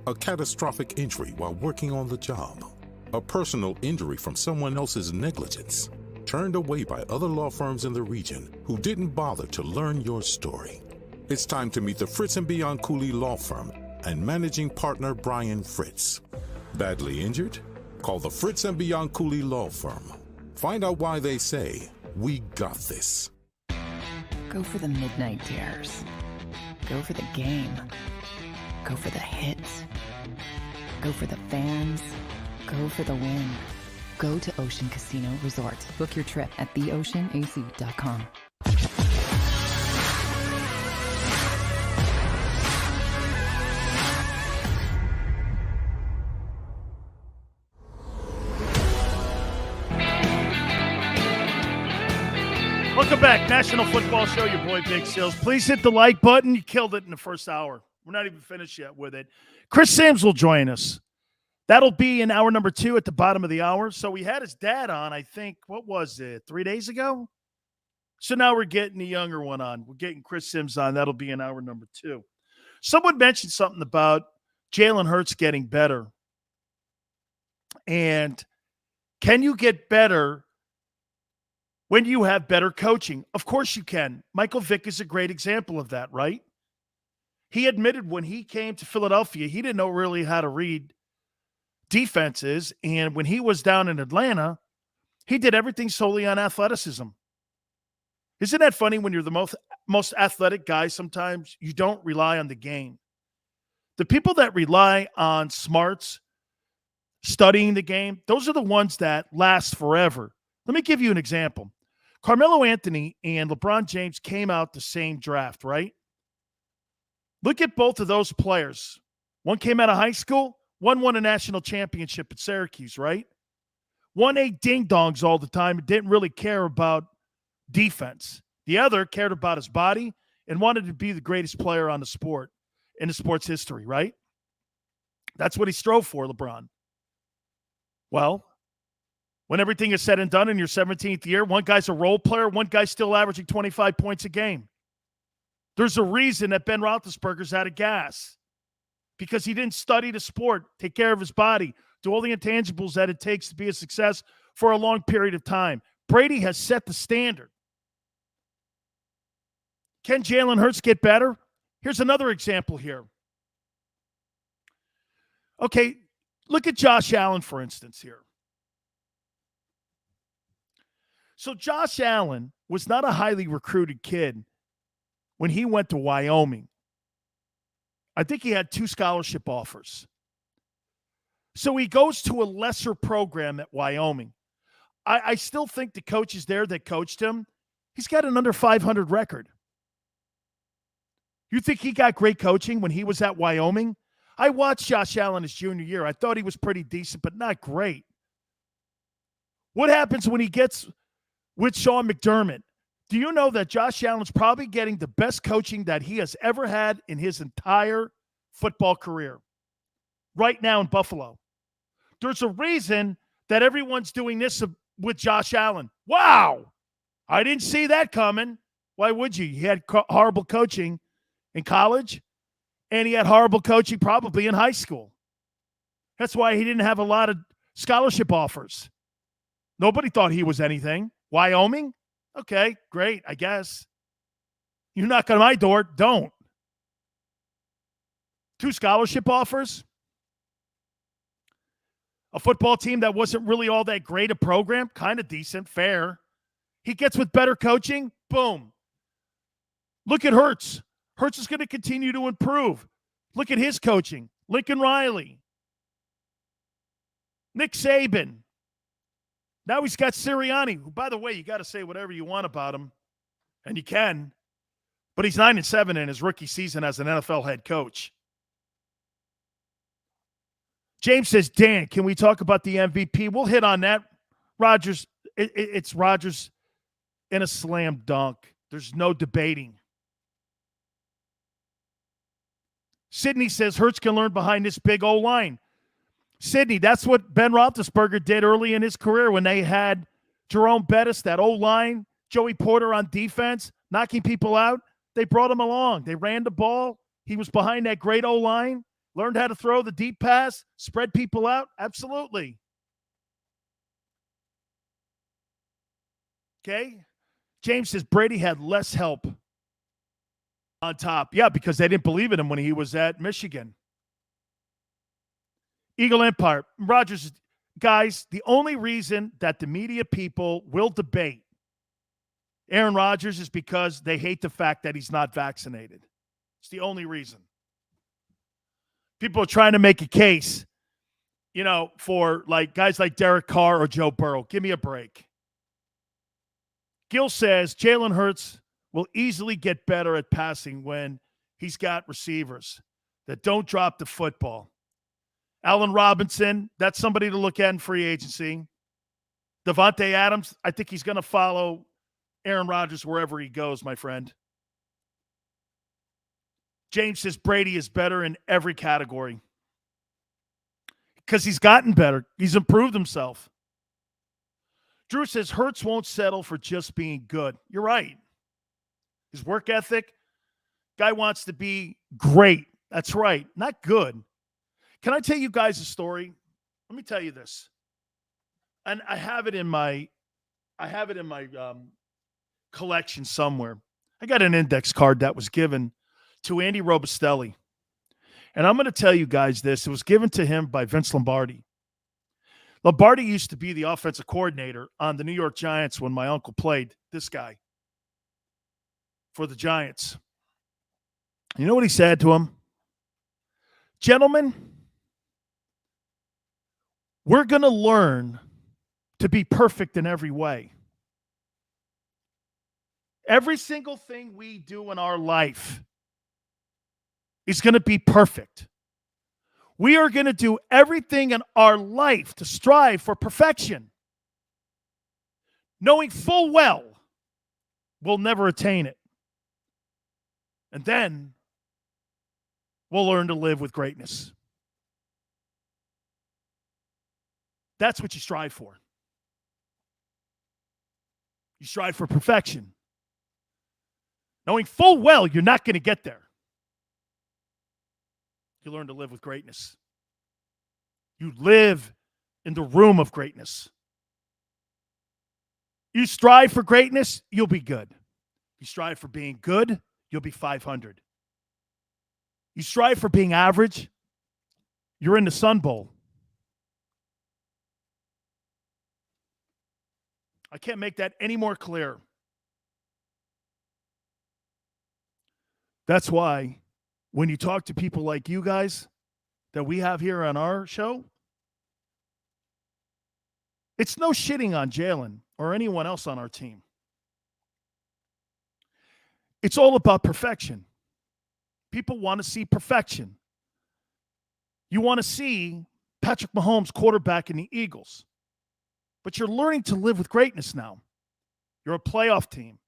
A catastrophic injury while working on the job. A personal injury from someone else's negligence. Turned away by other law firms in the region who didn't bother to learn your story. It's time to meet the Fritz & Bianculli Law Firm and managing partner Brian Fritz. Badly injured? Call the Fritz & Bianculli Law Firm. Find out why they say, "We got this." Go for the midnight dares. Go for the game. Go for the hits. Go for the fans. Go for the win. Go to Ocean Casino Resort. Book your trip at theoceanac.com. Welcome back. National Football Show, your boy Big Sills. Please hit the like button. You killed it in the first hour. We're not even finished yet with it. Chris Sims will join us. That'll be in hour number 2 at the bottom of the hour. So we had his dad on, I think, what was it, 3 days ago? So now we're getting the younger one on. We're getting Chris Sims on. That'll be in hour number 2. Someone mentioned something about Jalen Hurts getting better. And can you get better when you have better coaching. Of course you can. Michael Vick is a great example of that, right? He admitted when he came to Philadelphia, he didn't know really how to read defenses. And when he was down in Atlanta, he did everything solely on athleticism. Isn't that funny? When you're the most athletic guy, sometimes you don't rely on the game. The people that rely on smarts, studying the game, those are the ones that last forever. Let me give you an example. Carmelo Anthony and LeBron James came out the same draft, right? Look at both of those players. One came out of high school, one won a national championship at Syracuse, right? One ate ding-dongs all the time and didn't really care about defense. The other cared about his body and wanted to be the greatest player on the sport in the sport's history, right? That's what he strove for, LeBron. Well, when everything is said and done in your 17th year, one guy's a role player, one guy's still averaging 25 points a game. There's a reason that Ben Roethlisberger's out of gas, because he didn't study the sport, take care of his body, do all the intangibles that it takes to be a success for a long period of time. Brady has set the standard. Can Jalen Hurts get better? Here's another example here. Okay, look at Josh Allen, for instance, here. So Josh Allen was not a highly recruited kid when he went to Wyoming. I think he had 2 scholarship offers. So he goes to a lesser program at Wyoming. I still think the coaches there that coached him, he's got an under 500 record. You think he got great coaching when he was at Wyoming? I watched Josh Allen his junior year. I thought he was pretty decent, but not great. What happens when he gets with Sean McDermott? Do you know that Josh Allen's probably getting the best coaching that he has ever had in his entire football career right now in Buffalo? There's a reason that everyone's doing this with Josh Allen. Wow, I didn't see that coming. Why would you? He had horrible coaching in college, and he had horrible coaching probably in high school. That's why he didn't have a lot of scholarship offers. Nobody thought he was anything. Wyoming? Okay, great, I guess. You knock on my door, don't. 2 scholarship offers? A football team that wasn't really all that great a program, kind of decent, fair. He gets with better coaching, boom. Look at Hurts. Hurts is going to continue to improve. Look at his coaching. Lincoln Riley. Nick Saban. Now he's got Sirianni, who, by the way, you got to say whatever you want about him, and you can, but he's 9-7 in his rookie season as an NFL head coach. James says, Dan, can we talk about the MVP? We'll hit on that. Rodgers, it's Rodgers in a slam dunk. There's no debating. Sydney says, Hurts can learn behind this big O-line. Sydney, that's what Ben Roethlisberger did early in his career when they had Jerome Bettis, that O-line, Joey Porter on defense, knocking people out. They brought him along. They ran the ball. He was behind that great O-line, learned how to throw the deep pass, spread people out. Absolutely. Okay? James says Brady had less help on top. Yeah, because they didn't believe in him when he was at Michigan. Eagle Empire. Rodgers, guys, the only reason that the media people will debate Aaron Rodgers is because they hate the fact that he's not vaccinated. It's the only reason. People are trying to make a case, for like guys like Derek Carr or Joe Burrow. Give me a break. Gil says Jalen Hurts will easily get better at passing when he's got receivers that don't drop the football. Allen Robinson, that's somebody to look at in free agency. Devontae Adams, I think he's going to follow Aaron Rodgers wherever he goes, my friend. James says Brady is better in every category because he's gotten better. He's improved himself. Drew says Hurts won't settle for just being good. You're right. His work ethic, guy wants to be great. That's right. Not good. Can I tell you guys a story? Let me tell you this. And I have it in my I have it in my collection somewhere. I got an index card that was given to Andy Robustelli. And I'm going to tell you guys this. It was given to him by Vince Lombardi. Lombardi used to be the offensive coordinator on the New York Giants when my uncle played, this guy, for the Giants. You know what he said to him? Gentlemen, we're going to learn to be perfect in every way. Every single thing we do in our life is going to be perfect. We are going to do everything in our life to strive for perfection, knowing full well we'll never attain it. And then we'll learn to live with greatness. That's what you strive for. You strive for perfection, knowing full well you're not going to get there. You learn to live with greatness. You live in the room of greatness. You strive for greatness, you'll be good. You strive for being good, you'll be 500. You strive for being average, you're in the Sun Bowl. I can't make that any more clear. That's why when you talk to people like you guys that we have here on our show, it's no shitting on Jalen or anyone else on our team. It's all about perfection. People want to see perfection. You want to see Patrick Mahomes quarterback in the Eagles. But you're learning to live with greatness now. You're a playoff team.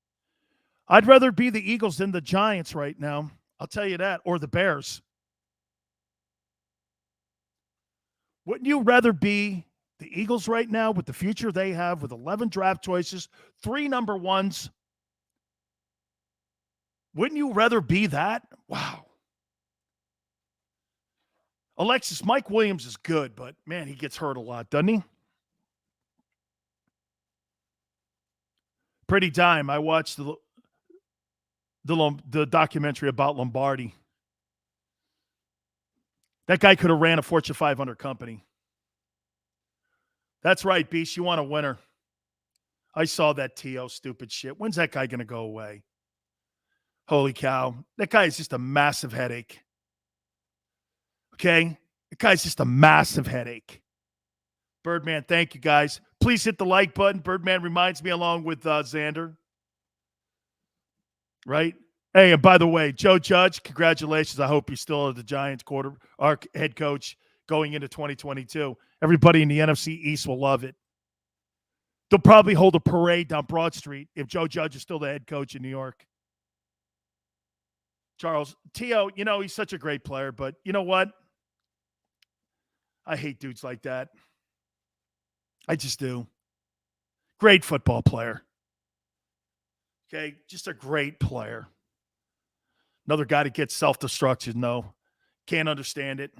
I'd rather be the Eagles than the Giants right now. I'll tell you that. Or the Bears. Wouldn't you rather be the Eagles right now with the future they have with 11 draft choices, 3 number ones? Wouldn't you rather be that? Wow. Alexis, Mike Williams is good, but man, he gets hurt a lot, doesn't he? Pretty dime. I watched the documentary about Lombardi. That guy could have ran a Fortune 500 company. That's right, Beast. You want a winner. I saw that T.O. stupid shit. When's that guy going to go away? Holy cow. That guy is just a massive headache. Okay? That guy's just a massive headache. Birdman, thank you, guys. Please hit the like button. Birdman reminds me along with Xander. Right? Hey, and by the way, Joe Judge, congratulations. I hope you still are the Giants head coach going into 2022. Everybody in the NFC East will love it. They'll probably hold a parade down Broad Street if Joe Judge is still the head coach in New York. Charles, T.O., you know, he's such a great player, but you know what? I hate dudes like that. I just do. Great football player. Okay, just a great player. Another guy that gets self-destruction, no. Can't understand it.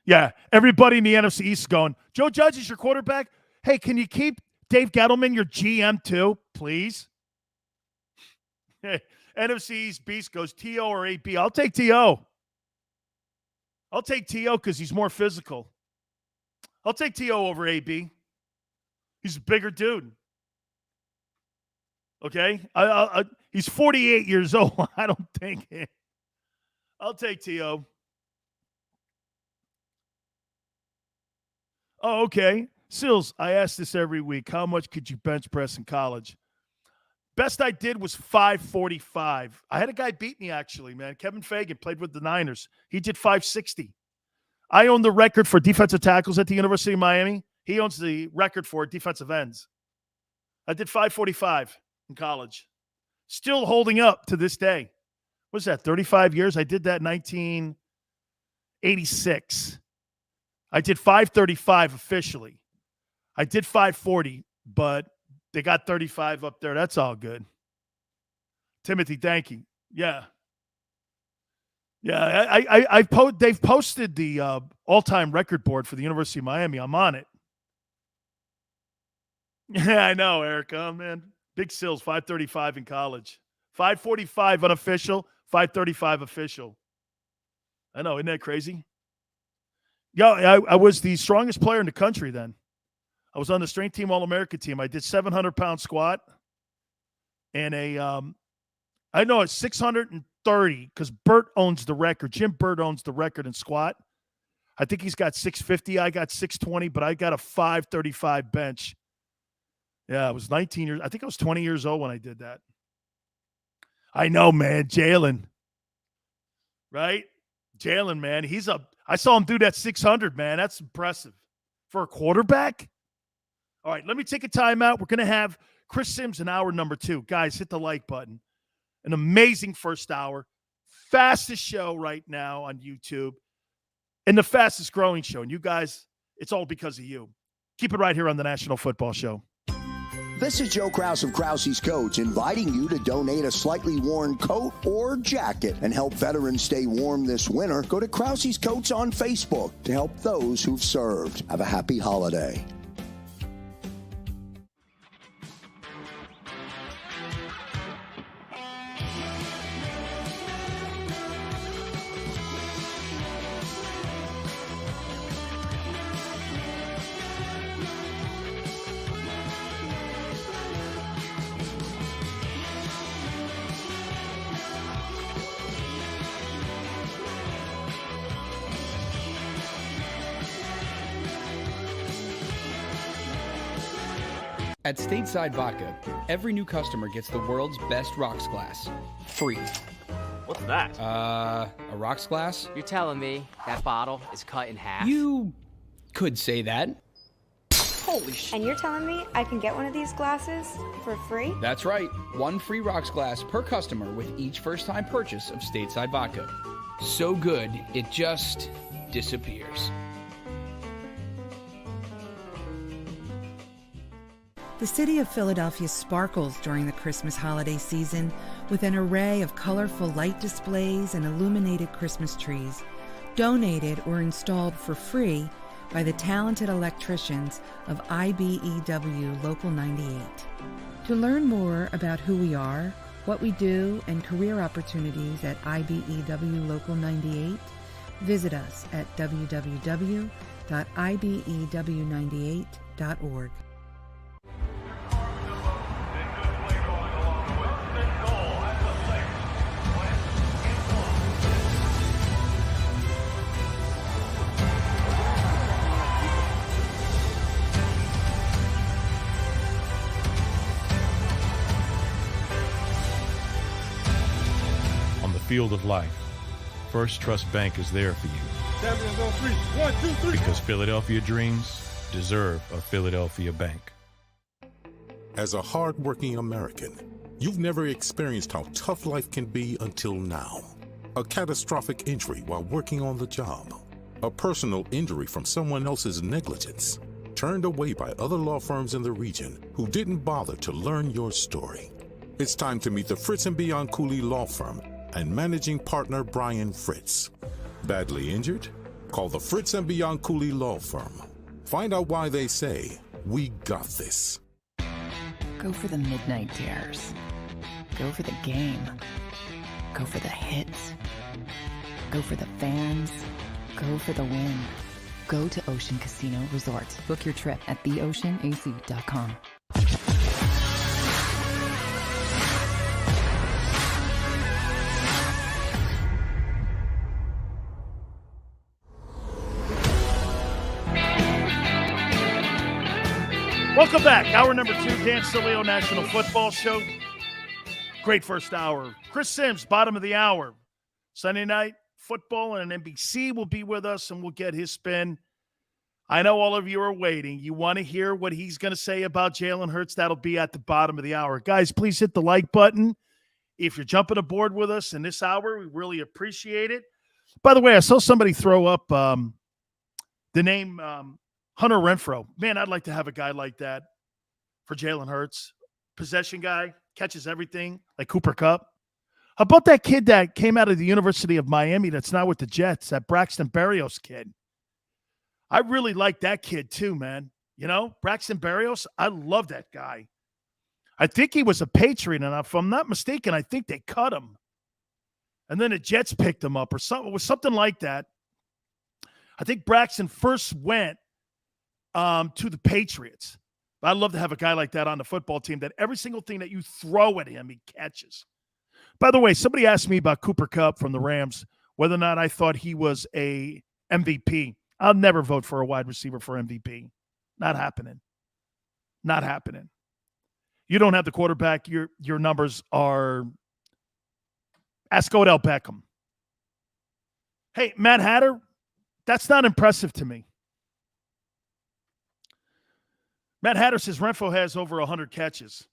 Yeah, everybody in the NFC East is going, Joe Judge is your quarterback? Hey, can you keep Dave Gettleman your GM too, please? Hey, NFC East Beast goes T.O. or A.B. I'll take T.O. I'll take T.O. because he's more physical. I'll take T.O. over A.B. He's a bigger dude. Okay? He's 48 years old. I don't think it. I'll take T.O. Oh, okay. Sills, I ask this every week. How much could you bench press in college? Best I did was 545. I had a guy beat me, actually, man. Kevin Fagan played with the Niners. He did 560. I own the record for defensive tackles at the University of Miami. He owns the record for defensive ends. I did 545 in college. Still holding up to this day. What's that, 35 years? I did that in 1986. I did 535 officially. I did 540, but they got 35 up there. That's all good. Timothy, thank you. Yeah. Yeah, they've posted the all-time record board for the University of Miami. I'm on it. Yeah, I know, Eric. Oh, man. Big Sills, 535 in college. 545 unofficial, 535 official. I know, isn't that crazy? Yeah, I was the strongest player in the country then. I was on the strength team All-America team. I did 700-pound squat and a 630 because Burt owns the record. Jim Burt owns the record in squat. I think he's got 650. I got 620, but I got a 535 bench. Yeah, I was 19 years. I think I was 20 years old when I did that. I know, man. Jalen. Right? Jalen, man. I saw him do that 600, man. That's impressive. For a quarterback? All right, let me take a timeout. We're going to have Chris Sims in hour number 2. Guys, hit the like button. An amazing first hour. Fastest show right now on YouTube. And the fastest growing show. And you guys, it's all because of you. Keep it right here on the National Football Show. This is Joe Krause of Krause's Coats, inviting you to donate a slightly worn coat or jacket and help veterans stay warm this winter. Go to Krause's Coats on Facebook to help those who've served. Have a happy holiday. At Stateside Vodka, every new customer gets the world's best rocks glass. Free. What's that? A rocks glass? You're telling me that bottle is cut in half? You could say that. Holy shit. And you're telling me I can get one of these glasses for free? That's right. One free rocks glass per customer with each first-time purchase of Stateside Vodka. So good, it just disappears. The city of Philadelphia sparkles during the Christmas holiday season with an array of colorful light displays and illuminated Christmas trees, donated or installed for free by the talented electricians of IBEW Local 98. To learn more about who we are, what we do, and career opportunities at IBEW Local 98, visit us at www.ibew98.org. Field of life, First Trust Bank is there for you. Champions on 3. 1, 2, 3. Because Philadelphia dreams deserve a Philadelphia bank. As a hard-working American, you've never experienced how tough life can be until now. A catastrophic injury while working on the job. A personal injury from someone else's negligence. Turned away by other law firms in the region who didn't bother to learn your story. It's time to meet the Fritz & Bianculli Law Firm and managing partner Brian Fritz. Badly injured? Call the Fritz & Bianculli Law Firm. Find out why they say, "We got this." Go for the midnight dares. Go for the game. Go for the hits. Go for the fans. Go for the win. Go to Ocean Casino Resort. Book your trip at theoceanac.com. Welcome back. Hour number 2, Dan Sileo, National Football Show. Great first hour. Chris Sims, bottom of the hour. Sunday night football and NBC will be with us, and we'll get his spin. I know all of you are waiting. You want to hear what he's going to say about Jalen Hurts? That'll be at the bottom of the hour. Guys, please hit the like button. If you're jumping aboard with us in this hour, we really appreciate it. By the way, I saw somebody throw up the name Hunter Renfrow. Man, I'd like to have a guy like that for Jalen Hurts. Possession guy, catches everything, like Cooper Kupp. How about that kid that came out of the University of Miami that's now with the Jets, that Braxton Berrios kid? I really like that kid too, man. Braxton Berrios, I love that guy. I think he was a Patriot, and if I'm not mistaken, I think they cut him. And then the Jets picked him up or something. It was something like that. I think Braxton first went to the Patriots. But I'd love to have a guy like that on the football team that every single thing that you throw at him, he catches. By the way, somebody asked me about Cooper Kupp from the Rams, whether or not I thought he was a MVP. I'll never vote for a wide receiver for MVP. Not happening. Not happening. You don't have the quarterback. Your numbers are ask Odell Beckham. Hey, Matt Hatter, that's not impressive to me. Matt Hatter says Renfro has over 100 catches.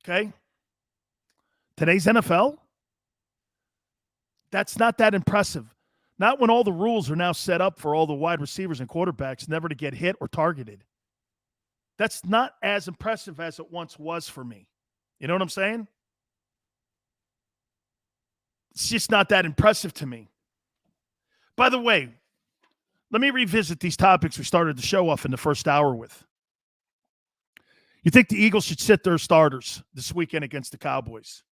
Okay? Today's NFL? That's not that impressive. Not when all the rules are now set up for all the wide receivers and quarterbacks never to get hit or targeted. That's not as impressive as it once was for me. You know what I'm saying? It's just not that impressive to me. By the way, let me revisit these topics we started the show off in the first hour with. You think the Eagles should sit their starters this weekend against the Cowboys?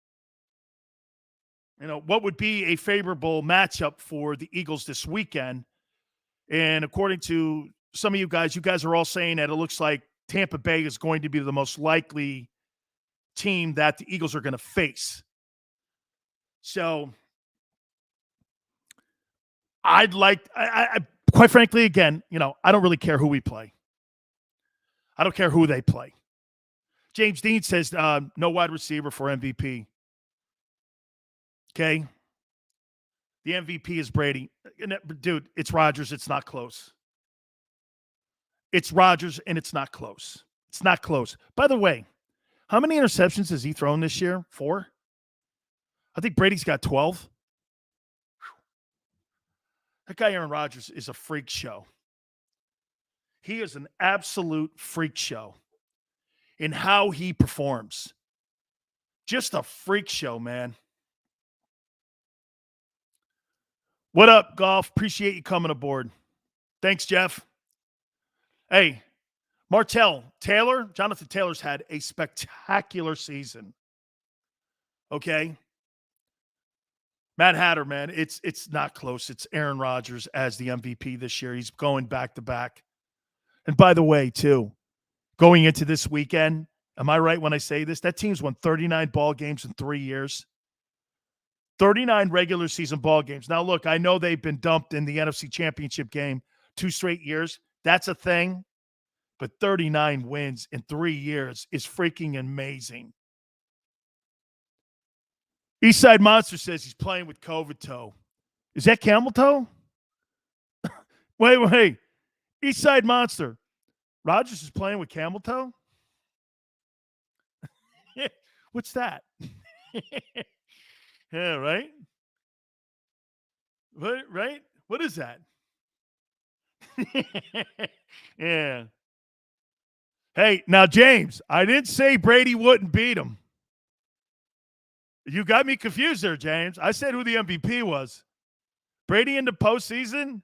What would be a favorable matchup for the Eagles this weekend? And according to some of you guys are all saying that it looks like Tampa Bay is going to be the most likely team that the Eagles are going to face. So I'd like, I quite frankly, again, I don't really care who we play. I don't care who they play. James Dean says no wide receiver for MVP. Okay. The MVP is Brady. Dude, it's Rodgers. It's not close. It's Rodgers, and it's not close. It's not close. By the way, how many interceptions has he thrown this year? 4? I think Brady's got 12. That guy, Aaron Rodgers, is a freak show. He is an absolute freak show in how he performs. Just a freak show, man. What up, Golf? Appreciate you coming aboard. Thanks, Jeff. Hey, Jonathan Taylor's had a spectacular season. Okay? Matt Hatter, man, it's not close. It's Aaron Rodgers as the MVP this year. He's going back-to-back. And by the way, too, going into this weekend, am I right when I say this? That team's won 39 ball games in 3 years. 39 regular season ball games. Now, look, I know they've been dumped in the NFC Championship game 2 straight years. That's a thing. But 39 wins in 3 years is freaking amazing. Eastside Monster says he's playing with COVID toe. Is that camel toe? Wait. Eastside Monster. Rodgers is playing with camel toe? What's that? Yeah, right? Right? What is that? Yeah. Hey, now, James, I didn't say Brady wouldn't beat him. You got me confused there, James. I said who the MVP was. Brady in the postseason?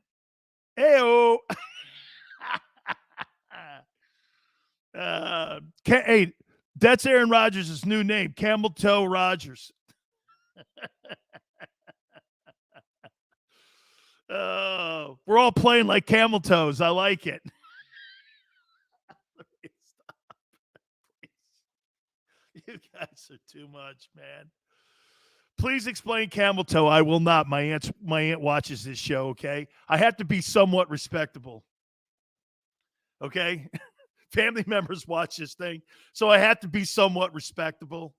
Hey-oh. Hey, that's Aaron Rodgers' new name, Camel Toe Rodgers. We're all playing like camel toes. I like it. You guys are too much, man. Please explain camel toe. I will not. My aunt watches this show, okay? I have to be somewhat respectable. Okay? Family members watch this thing, so I have to be somewhat respectable.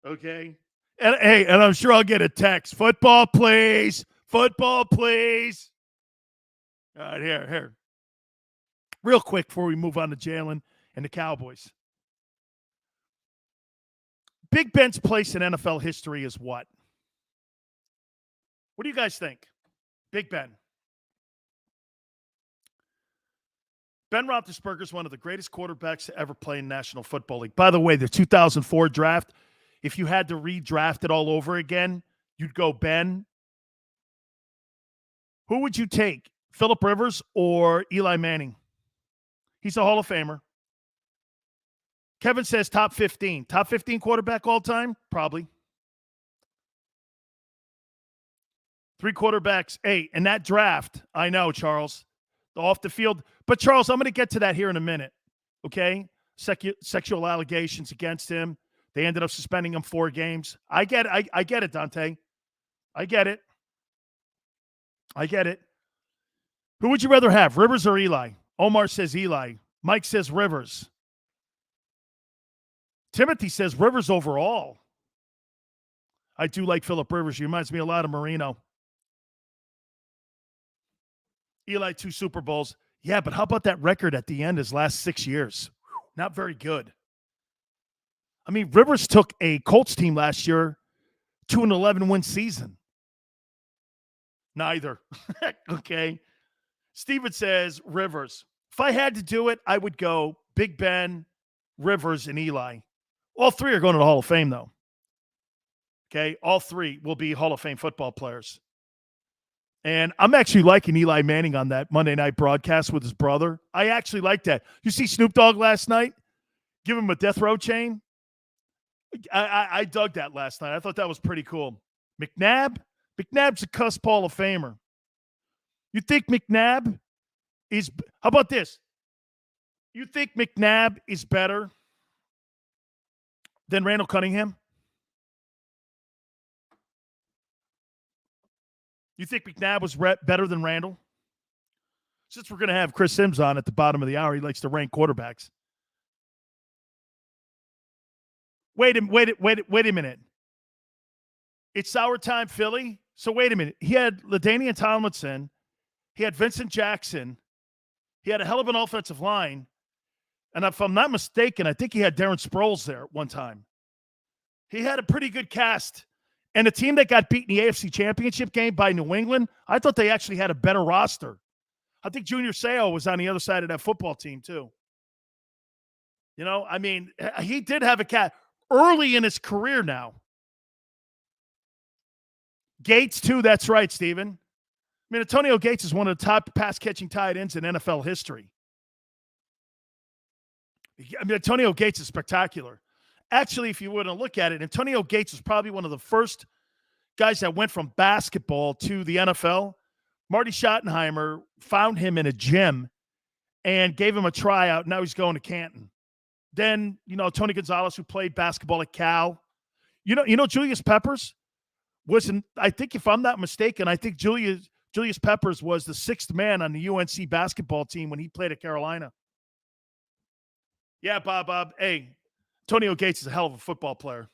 Okay? And hey, and I'm sure I'll get a text. Football, please. Football, please. All right, here. Real quick before we move on to Jalen and the Cowboys. Big Ben's place in NFL history is what? What do you guys think? Big Ben. Ben Roethlisberger is one of the greatest quarterbacks to ever play in National Football League. By the way, the 2004 draft, if you had to redraft it all over again, you'd go Ben. Who would you take Phillip Rivers or Eli Manning? He's a Hall of Famer. Kevin says top 15. Top 15 quarterback all time? Probably. 3 quarterbacks, 8. And that draft, I know, Charles, the off the field. But, Charles, I'm going to get to that here in a minute, okay? Sexual allegations against him. They ended up suspending him 4 games. I get it, Dante. I get it. Who would you rather have, Rivers or Eli? Omar says Eli. Mike says Rivers. Timothy says Rivers overall. I do like Phillip Rivers. He reminds me a lot of Marino. Eli, 2 Super Bowls. Yeah, but how about that record at the end his last 6 years? Not very good. I mean, Rivers took a Colts team last year to an 11-win season. Neither. Okay. Steven says Rivers. If I had to do it, I would go Big Ben, Rivers, and Eli. All 3 are going to the Hall of Fame, though. Okay? All 3 will be Hall of Fame football players. And I'm actually liking Eli Manning on that Monday night broadcast with his brother. I actually like that. You see Snoop Dogg last night? Give him a death row chain? I dug that last night. I thought that was pretty cool. McNabb's a cusp Hall of Famer. You think McNabb is – how about this? You think McNabb is better than Randall Cunningham? You think McNabb was better than Randall? Since we're going to have Chris Sims on at the bottom of the hour, he likes to rank quarterbacks. Wait a minute. It's our time, Philly. So wait a minute. He had LaDainian Tomlinson. He had Vincent Jackson. He had a hell of an offensive line. And if I'm not mistaken, I think he had Darren Sproles there at one time. He had a pretty good cast. And the team that got beat in the AFC Championship game by New England, I thought they actually had a better roster. I think Junior Seau was on the other side of that football team too. You know, I mean, he did have a cat early in his career now. Gates, too. That's right, Steven. I mean, Antonio Gates is one of the top pass-catching tight ends in NFL history. I mean, Antonio Gates is spectacular. Actually, if you were to look at it, Antonio Gates was probably one of the first guys that went from basketball to the NFL. Marty Schottenheimer found him in a gym and gave him a tryout. Now he's going to Canton. Then, you know, Tony Gonzalez, who played basketball at Cal. You know, Julius Peppers wasn't, I think if I'm not mistaken, I think Julius Peppers was the 6th man on the UNC basketball team when he played at Carolina. Yeah, Bob. Hey, Antonio Gates is a hell of a football player.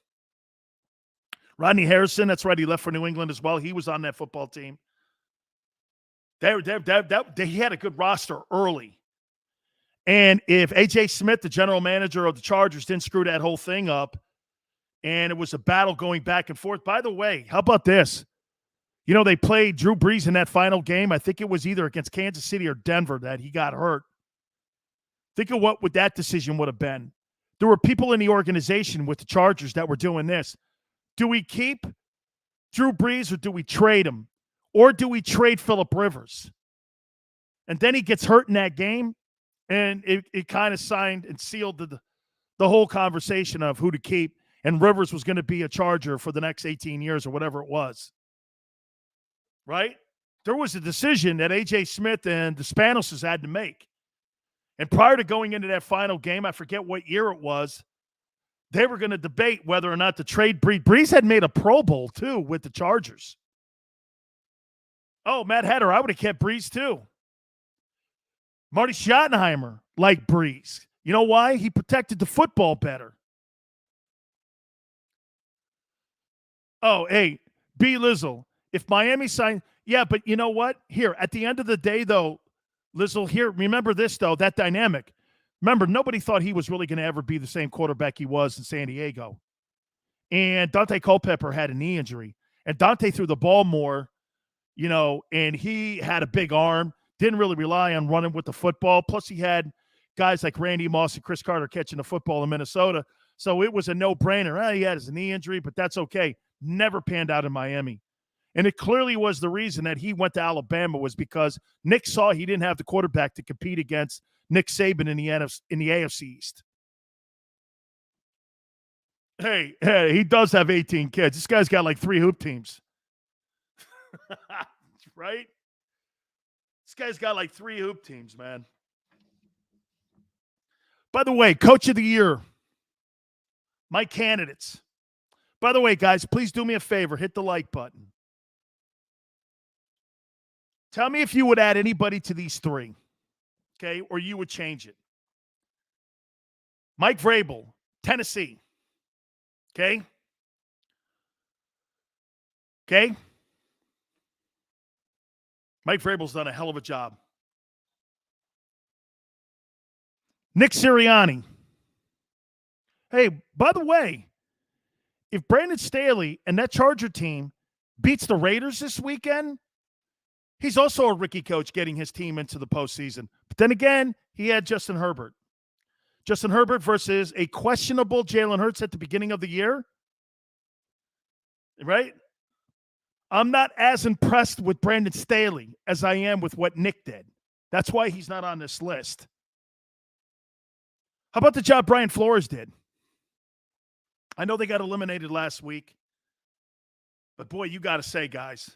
Rodney Harrison, that's right, he left for New England as well. He was on that football team. He had a good roster early. And if A.J. Smith, the general manager of the Chargers, didn't screw that whole thing up, and it was a battle going back and forth. By the way, how about this? You know, they played Drew Brees in that final game. I think it was either against Kansas City or Denver that he got hurt. Think of what would that decision would have been. There were people in the organization with the Chargers that were doing this. Do we keep Drew Brees or do we trade him? Or do we trade Phillip Rivers? And then he gets hurt in that game, and it kind of signed and sealed the whole conversation of who to keep. And Rivers was going to be a Charger for the next 18 years or whatever it was. Right? There was a decision that A.J. Smith and the Spanos had to make. And prior to going into that final game, I forget what year it was, they were going to debate whether or not to trade Brees. Brees had made a Pro Bowl, too, with the Chargers. Oh, Matt Hatter, I would have kept Brees, too. Marty Schottenheimer liked Brees. You know why? He protected the football better. Oh, hey, B. Lizzle, if Miami signed, yeah, but you know what? Here, at the end of the day, though, Lizzle, here, remember this, though, that dynamic. Remember, nobody thought he was really going to ever be the same quarterback he was in San Diego. And Dante Culpepper had a knee injury. And Dante threw the ball more, you know, and he had a big arm, didn't really rely on running with the football. Plus, he had guys like Randy Moss and Chris Carter catching the football in Minnesota. So it was a no-brainer. He had his knee injury, but that's okay. Never panned out in Miami. And it clearly was the reason that he went to Alabama was because Nick saw he didn't have the quarterback to compete against Nick Saban in the AFC East. Hey, he does have 18 kids. This guy's got like 3 hoop teams. Right? This guy's got like 3 hoop teams, man. By the way, Coach of the Year, my candidates. By the way, guys, please do me a favor. Hit the like button. Tell me if you would add anybody to these 3, okay, or you would change it. Mike Vrabel, Tennessee, okay? Okay? Mike Vrabel's done a hell of a job. Nick Sirianni. Hey, by the way, if Brandon Staley and that Charger team beats the Raiders this weekend, he's also a rookie coach getting his team into the postseason. But then again, he had Justin Herbert. Justin Herbert versus a questionable Jalen Hurts at the beginning of the year. Right? I'm not as impressed with Brandon Staley as I am with what Nick did. That's why he's not on this list. How about the job Brian Flores did? I know they got eliminated last week. But boy, you got to say, guys.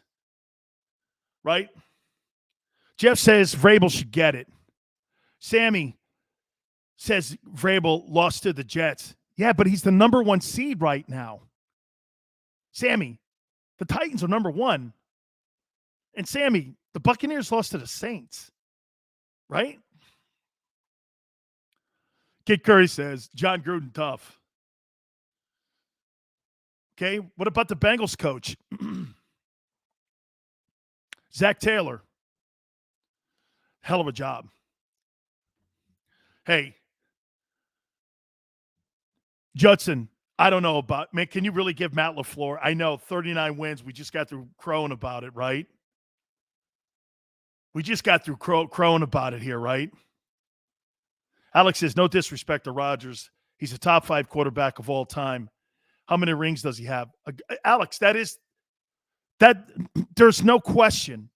Right? Jeff says Vrabel should get it. Sammy says Vrabel lost to the Jets. Yeah, but he's the number 1 seed right now. Sammy, the Titans are number 1. And Sammy, the Buccaneers lost to the Saints. Right? Kid Curry says, John Gruden, tough. Okay, what about the Bengals coach? Zach Taylor. Hell of a job. Hey, Judson, I don't know about, man, can you really give Matt LaFleur? I know, 39 wins. We just got through crowing about it, right? We just got through crowing about it here, right? Alex says, no disrespect to Rodgers. He's a top 5 quarterback of all time. How many rings does he have? Alex, there's no question,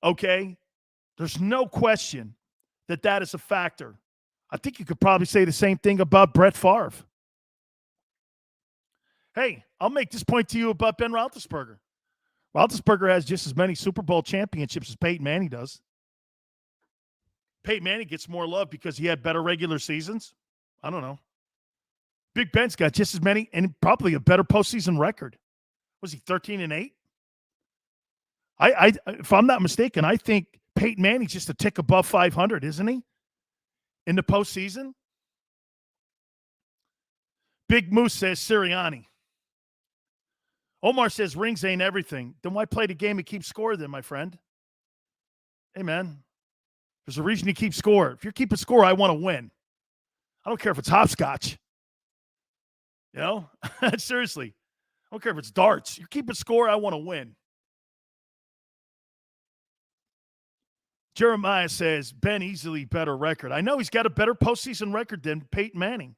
okay? There's no question that is a factor. I think you could probably say the same thing about Brett Favre. Hey, I'll make this point to you about Ben Roethlisberger. Roethlisberger has just as many Super Bowl championships as Peyton Manning does. Peyton Manning gets more love because he had better regular seasons. I don't know. Big Ben's got just as many and probably a better postseason record. Was he 13-8? I if I'm not mistaken, I think Peyton Manning's just a tick above 500, isn't he? In the postseason. Big Moose says Sirianni. Omar says rings ain't everything. Then why play the game and keep score then, my friend? Hey, man. There's a reason you keep score. If you're keeping score, I want to win. I don't care if it's hopscotch. You know? Seriously. I don't care if it's darts. You're keeping score, I want to win. Jeremiah says, Ben easily better record. I know he's got a better postseason record than Peyton Manning.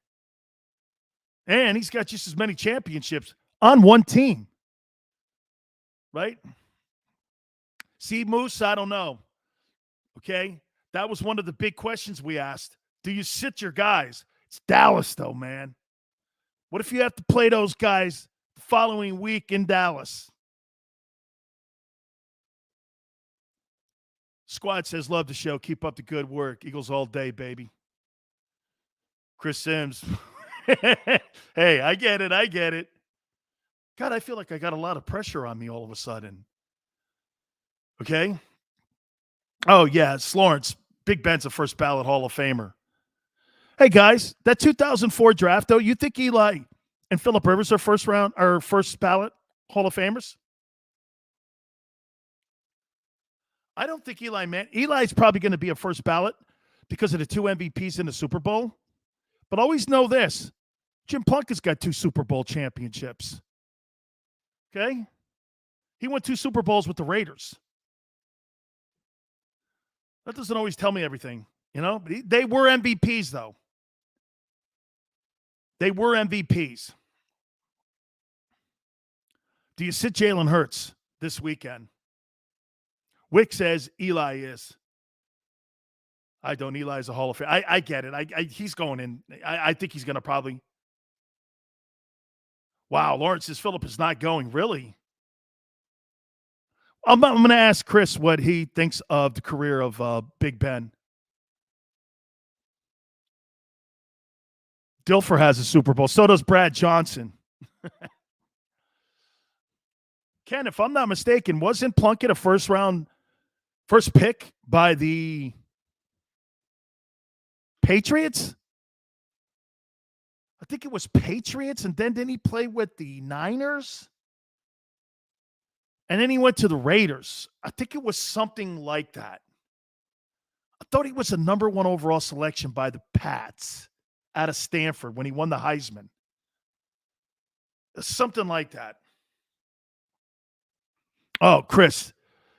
And he's got just as many championships on one team. Right? See, Moose, I don't know. Okay? That was one of the big questions we asked. Do you sit your guys? It's Dallas, though, man. What if you have to play those guys the following week in Dallas? Squad says, love the show. Keep up the good work. Eagles all day, baby. Chris Sims. Hey, I get it. God, I feel like I got a lot of pressure on me all of a sudden. Okay? Oh, yeah, it's Lawrence. Big Ben's a first ballot Hall of Famer. Hey, guys, that 2004 draft, though, you think Eli and Phillip Rivers are first ballot Hall of Famers? I don't think Eli's probably going to be a first ballot because of the 2 MVPs in the Super Bowl. But always know this. Jim Plunkett's got 2 Super Bowl championships. Okay? He won 2 Super Bowls with the Raiders. That doesn't always tell me everything, you know? They were MVPs, though. They were MVPs. Do you sit Jalen Hurts? this weekend. Wick says Eli is. I don't. Eli is a Hall of Fame. I get it. He's going in. I think he's going to probably. Wow, Lawrence says Phillip is not going. Really? I'm going to ask Chris what he thinks of the career of Big Ben. Dilfer has a Super Bowl. So does Brad Johnson. Ken, if I'm not mistaken, wasn't Plunkett a first pick by the Patriots? I think it was Patriots, and then didn't he play with the Niners? And then he went to the Raiders. I think it was something like that. I thought he was a number 1 overall selection by the Pats out of Stanford when he won the Heisman. Something like that. Oh, Chris,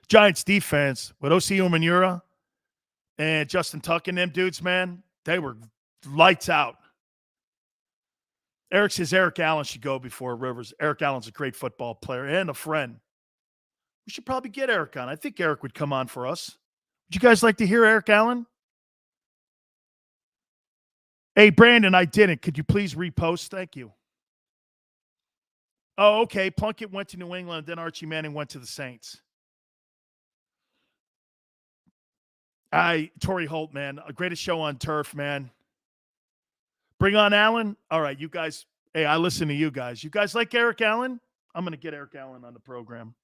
Giants defense with O.C. Umenyiora and Justin Tuck and them dudes, man, they were lights out. Eric says Eric Allen should go before Rivers. Eric Allen's a great football player and a friend. We should probably get Eric on. I think Eric would come on for us. Would you guys like to hear Eric Allen? Hey, Brandon, I didn't. Could you please repost? Thank you. Oh, okay. Plunkett went to New England, then Archie Manning went to the Saints. Torrey Holt, man. Greatest show on turf, man. Bring on Allen. All right, you guys. Hey, I listen to you guys. You guys like Eric Allen? I'm going to get Eric Allen on the program.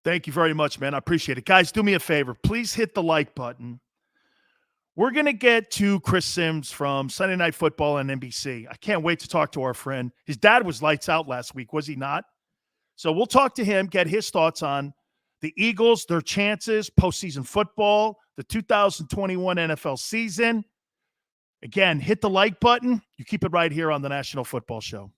Thank you very much, man. I appreciate it. Guys, do me a favor. Please hit the like button. We're going to get to Chris Sims from Sunday Night Football on NBC. I can't wait to talk to our friend. His dad was lights out last week, was he not? So we'll talk to him, get his thoughts on the Eagles, their chances, postseason football, the 2021 NFL season. Again, hit the like button. You keep it right here on the National Football Show.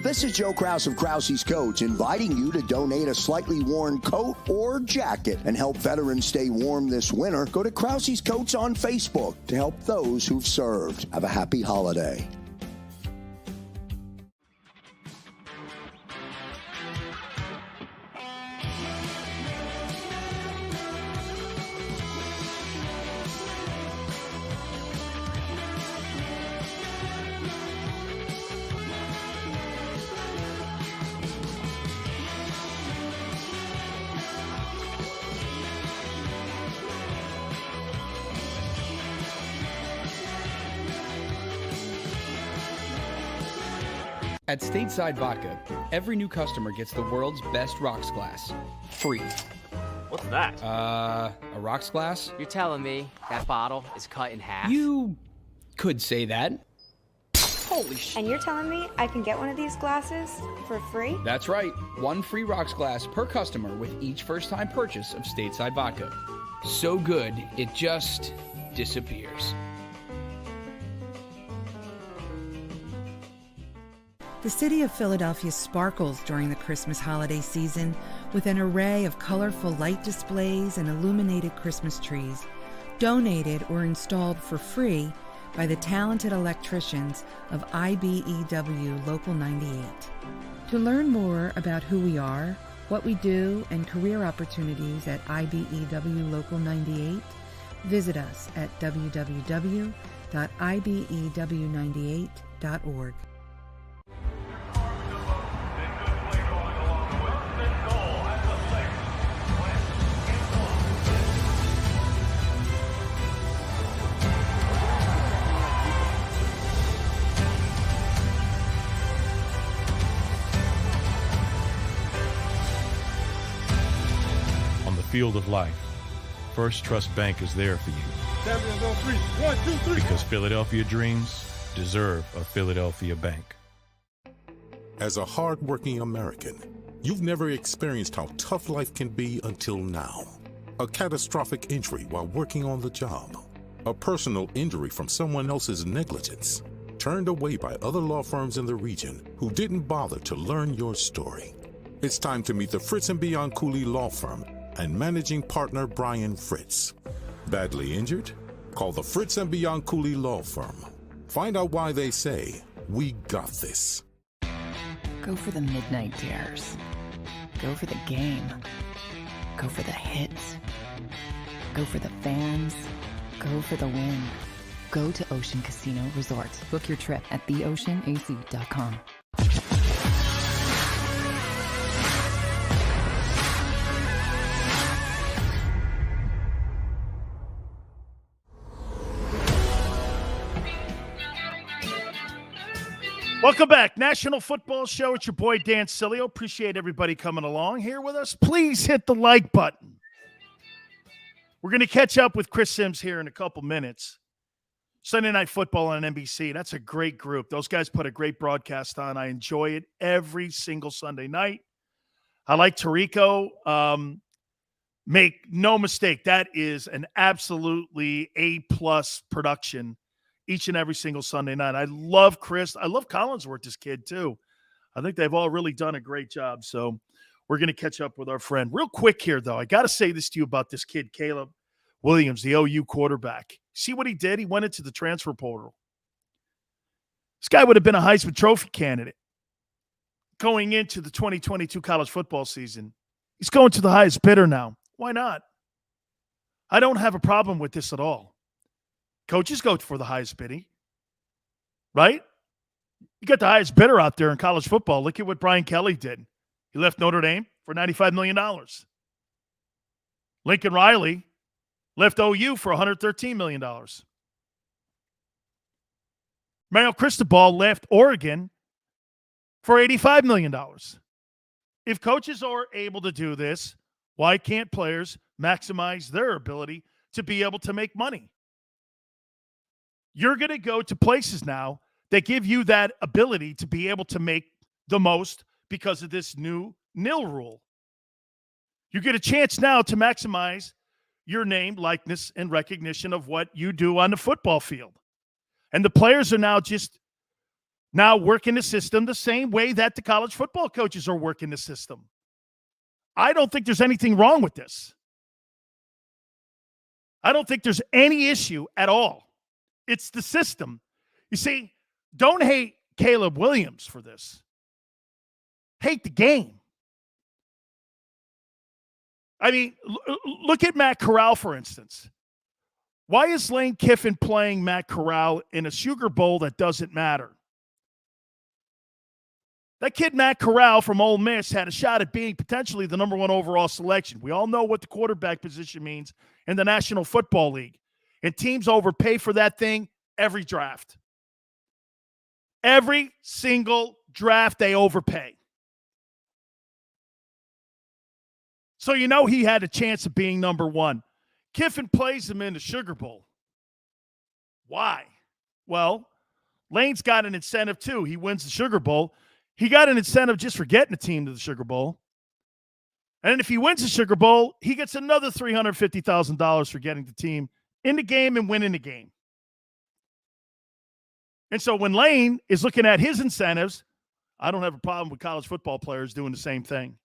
This is Joe Krause of Krause's Coats, inviting you to donate a slightly worn coat or jacket and help veterans stay warm this winter. Go to Krause's Coats on Facebook to help those who've served. Have a happy holiday. At Stateside Vodka, every new customer gets the world's best rocks glass, free. What's that? A rocks glass? You're telling me that bottle is cut in half? You could say that. Holy shit. And you're telling me I can get one of these glasses for free? That's right. One free rocks glass per customer with each first-time purchase of Stateside Vodka. So good, it just disappears. The city of Philadelphia sparkles during the Christmas holiday season with an array of colorful light displays and illuminated Christmas trees, donated or installed for free by the talented electricians of IBEW Local 98. To learn more about who we are, what we do, and career opportunities at IBEW Local 98, visit us at www.ibew98.org. Field of life, First Trust Bank is there for you. Champions on 3. 1, 2, 3. Because Philadelphia dreams deserve a Philadelphia bank. As a hard-working American, you've never experienced how tough life can be until now. A catastrophic injury while working on the job. A personal injury from someone else's negligence. Turned away by other law firms in the region who didn't bother to learn your story. It's time to meet the Fritz & Bianculli Law Firm and managing partner Brian Fritz. Badly injured? Call the Fritz & Bianculli Law Firm. Find out why they say, "We got this." Go for the midnight dares. Go for the game. Go for the hits. Go for the fans. Go for the win. Go to Ocean Casino Resort. Book your trip at theoceanac.com. Welcome back. National Football Show. It's your boy, Dan Sileo. Appreciate everybody coming along here with us. Please hit the like button. We're going to catch up with Chris Sims here in a couple minutes. Sunday Night Football on NBC. That's a great group. Those guys put a great broadcast on. I enjoy it every single Sunday night. I like Tirico. Make no mistake, that is an absolutely A-plus production each and every single Sunday night. I love Chris. I love Collinsworth, this kid, too. I think they've all really done a great job. So we're going to catch up with our friend. Real quick here, though, I got to say this to you about this kid, Caleb Williams, the OU quarterback. See what he did? He went into the transfer portal. This guy would have been a Heisman Trophy candidate going into the 2022 college football season. He's going to the highest bidder now. Why not? I don't have a problem with this at all. Coaches go for the highest bidding, right? You got the highest bidder out there in college football. Look at what Brian Kelly did. He left Notre Dame for $95 million. Lincoln Riley left OU for $113 million. Mario Cristobal left Oregon for $85 million. If coaches are able to do this, why can't players maximize their ability to be able to make money? You're going to go to places now that give you that ability to be able to make the most because of this new nil rule. You get a chance now to maximize your name, likeness, and recognition of what you do on the football field. And the players are now working the system the same way that the college football coaches are working the system. I don't think there's anything wrong with this. I don't think there's any issue at all. It's the system. You see, don't hate Caleb Williams for this. Hate the game. I mean, look at Matt Corral, for instance. Why is Lane Kiffin playing Matt Corral in a Sugar Bowl that doesn't matter? That kid, Matt Corral from Ole Miss, had a shot at being potentially the number one overall selection. We all know what the quarterback position means in the National Football League. And teams overpay for that thing every draft. Every single draft they overpay. So you know he had a chance of being number one. Kiffin plays him in the Sugar Bowl. Why? Well, Lane's got an incentive too. He wins the Sugar Bowl. He got an incentive just for getting the team to the Sugar Bowl. And if he wins the Sugar Bowl, he gets another $350,000 for getting the team in the game and winning the game. And so when Lane is looking at his incentives, I don't have a problem with college football players doing the same thing.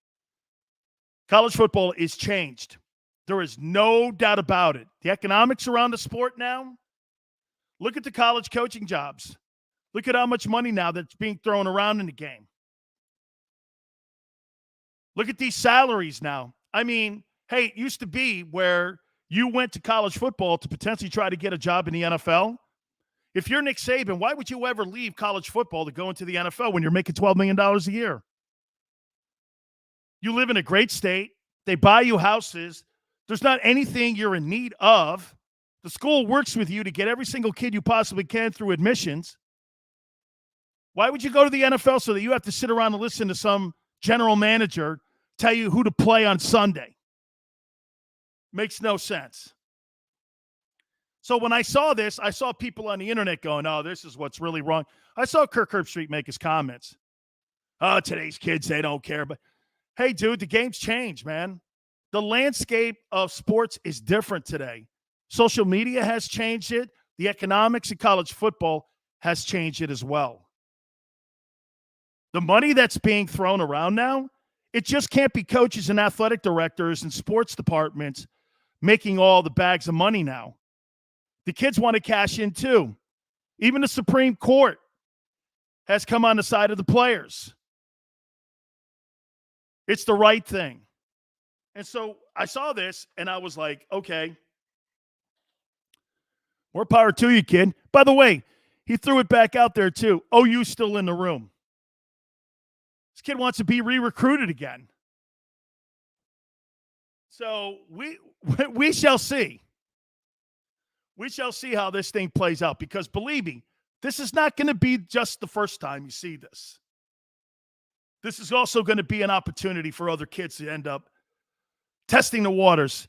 College football is changed. There is no doubt about it. The economics around the sport now, look at the college coaching jobs. Look at how much money now that's being thrown around in the game. Look at these salaries now. I mean, hey, it used to be where you went to college football to potentially try to get a job in the NFL. If you're Nick Saban, why would you ever leave college football to go into the NFL when you're making $12 million a year? You live in a great state. They buy you houses. There's not anything you're in need of. The school works with you to get every single kid you possibly can through admissions. Why would you go to the NFL so that you have to sit around and listen to some general manager tell you who to play on Sunday? Makes no sense. So when I saw this, I saw people on the internet going, oh, this is what's really wrong. I saw Kirk Herbstreit make his comments. Oh, today's kids, they don't care. But hey, dude, the game's changed, man. The landscape of sports is different today. Social media has changed it. The economics of college football has changed it as well. The money that's being thrown around now, it just can't be coaches and athletic directors and sports departments making all the bags of money now. The kids want to cash in too. Even the Supreme Court has come on the side of the players. It's the right thing. And so I saw this, and I was like, okay, more power to you, kid. By the way, he threw it back out there, too. OU's still in the room. This kid wants to be re-recruited again. So we shall see. We shall see how this thing plays out, because believe me, this is not going to be just the first time you see this. This is also going to be an opportunity for other kids to end up testing the waters.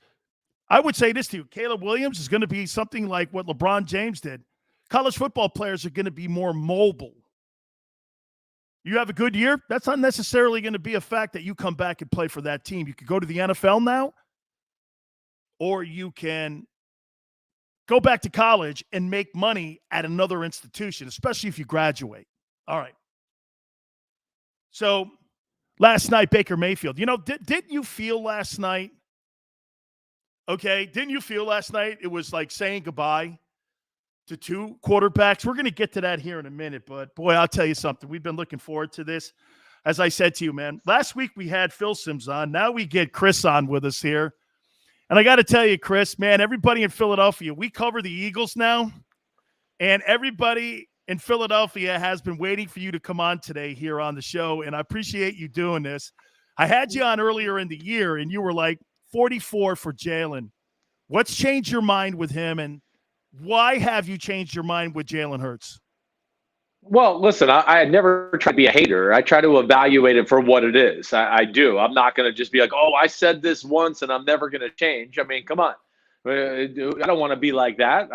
I would say this to you. Caleb Williams is going to be something like what LeBron James did. College football players are going to be more mobile. You have a good year, that's not necessarily going to be a fact that you come back and play for that team. You could go to the NFL now, or you can go back to college and make money at another institution, especially if you graduate. All right. So last night, Baker Mayfield, didn't you feel last night? Okay. Didn't you feel last night it was like saying goodbye to two quarterbacks? We're going to get to that here in a minute, but boy, I'll tell you something. We've been looking forward to this. As I said to you, man, last week we had Phil Simms on. Now we get Chris on with us here. And I got to tell you, Chris, man, everybody in Philadelphia, we cover the Eagles now, and everybody in Philadelphia has been waiting for you to come on today here on the show, and I appreciate you doing this. I had you on earlier in the year, and you were like 44 for Jalen. What's changed your mind with him, and why have you changed your mind with Jalen Hurts? Well, listen, I never try to be a hater. I try to evaluate it for what it is. I do. I'm not going to just be like, oh, I said this once and I'm never going to change. I mean, come on. I don't want to be like that.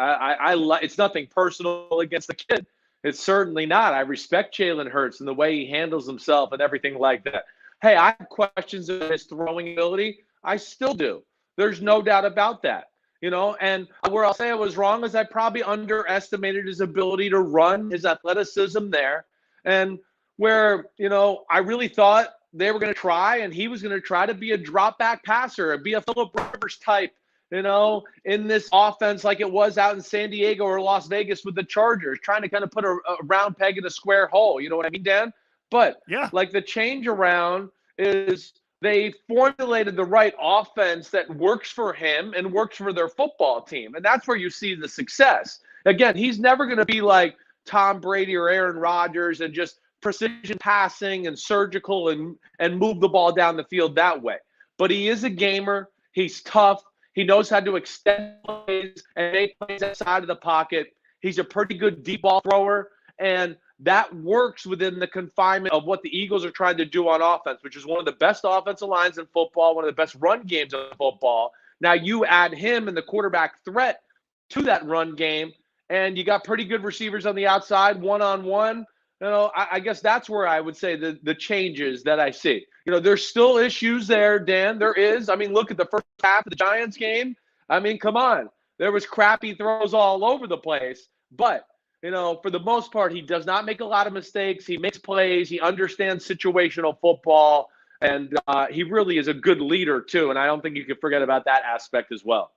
It's nothing personal against the kid. It's certainly not. I respect Jalen Hurts and the way he handles himself and everything like that. Hey, I have questions of his throwing ability. I still do. There's no doubt about that. And where I'll say I was wrong is I probably underestimated his ability to run, his athleticism there. And where, I really thought they were going to try, and he was going to try to be a drop back passer, be a Phillip Rivers type, in this offense like it was out in San Diego or Las Vegas with the Chargers, trying to kind of put a round peg in a square hole. You know what I mean, Dan? But yeah, like the change around is they formulated the right offense that works for him and works for their football team. And that's where you see the success. Again, he's never going to be like Tom Brady or Aaron Rodgers and just precision passing and surgical and move the ball down the field that way. But he is a gamer. He's tough. He knows how to extend plays and make plays outside of the pocket. He's a pretty good deep ball thrower. And that works within the confinement of what the Eagles are trying to do on offense, which is one of the best offensive lines in football, one of the best run games in football. Now you add him and the quarterback threat to that run game, and you got pretty good receivers on the outside, one-on-one. I guess that's where I would say the changes that I see. There's still issues there, Dan. There is. I mean, look at the first half of the Giants game. I mean, come on. There was crappy throws all over the place, but for the most part, he does not make a lot of mistakes. He makes plays. He understands situational football. And he really is a good leader, too. And I don't think you can forget about that aspect as well.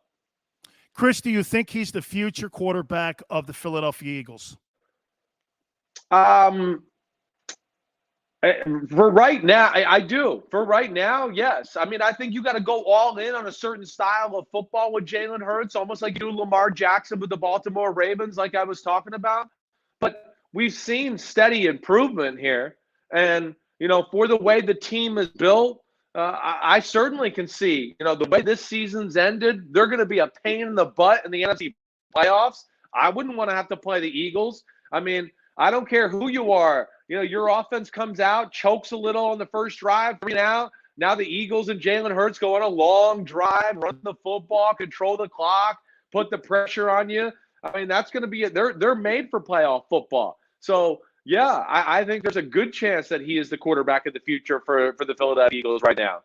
Chris, do you think he's the future quarterback of the Philadelphia Eagles? For right now, I do. For right now, yes. I mean, I think you got to go all in on a certain style of football with Jalen Hurts, almost like you do Lamar Jackson with the Baltimore Ravens, like I was talking about. But we've seen steady improvement here. And, for the way the team is built, I certainly can see, the way this season's ended, they're going to be a pain in the butt in the NFC playoffs. I wouldn't want to have to play the Eagles. I mean, I don't care who you are. Your offense comes out, chokes a little on the first drive, 3 and out. Now the Eagles and Jalen Hurts go on a long drive, run the football, control the clock, put the pressure on you. I mean, that's going to be – they're made for playoff football. So, yeah, I think there's a good chance that he is the quarterback of the future for the Philadelphia Eagles right now.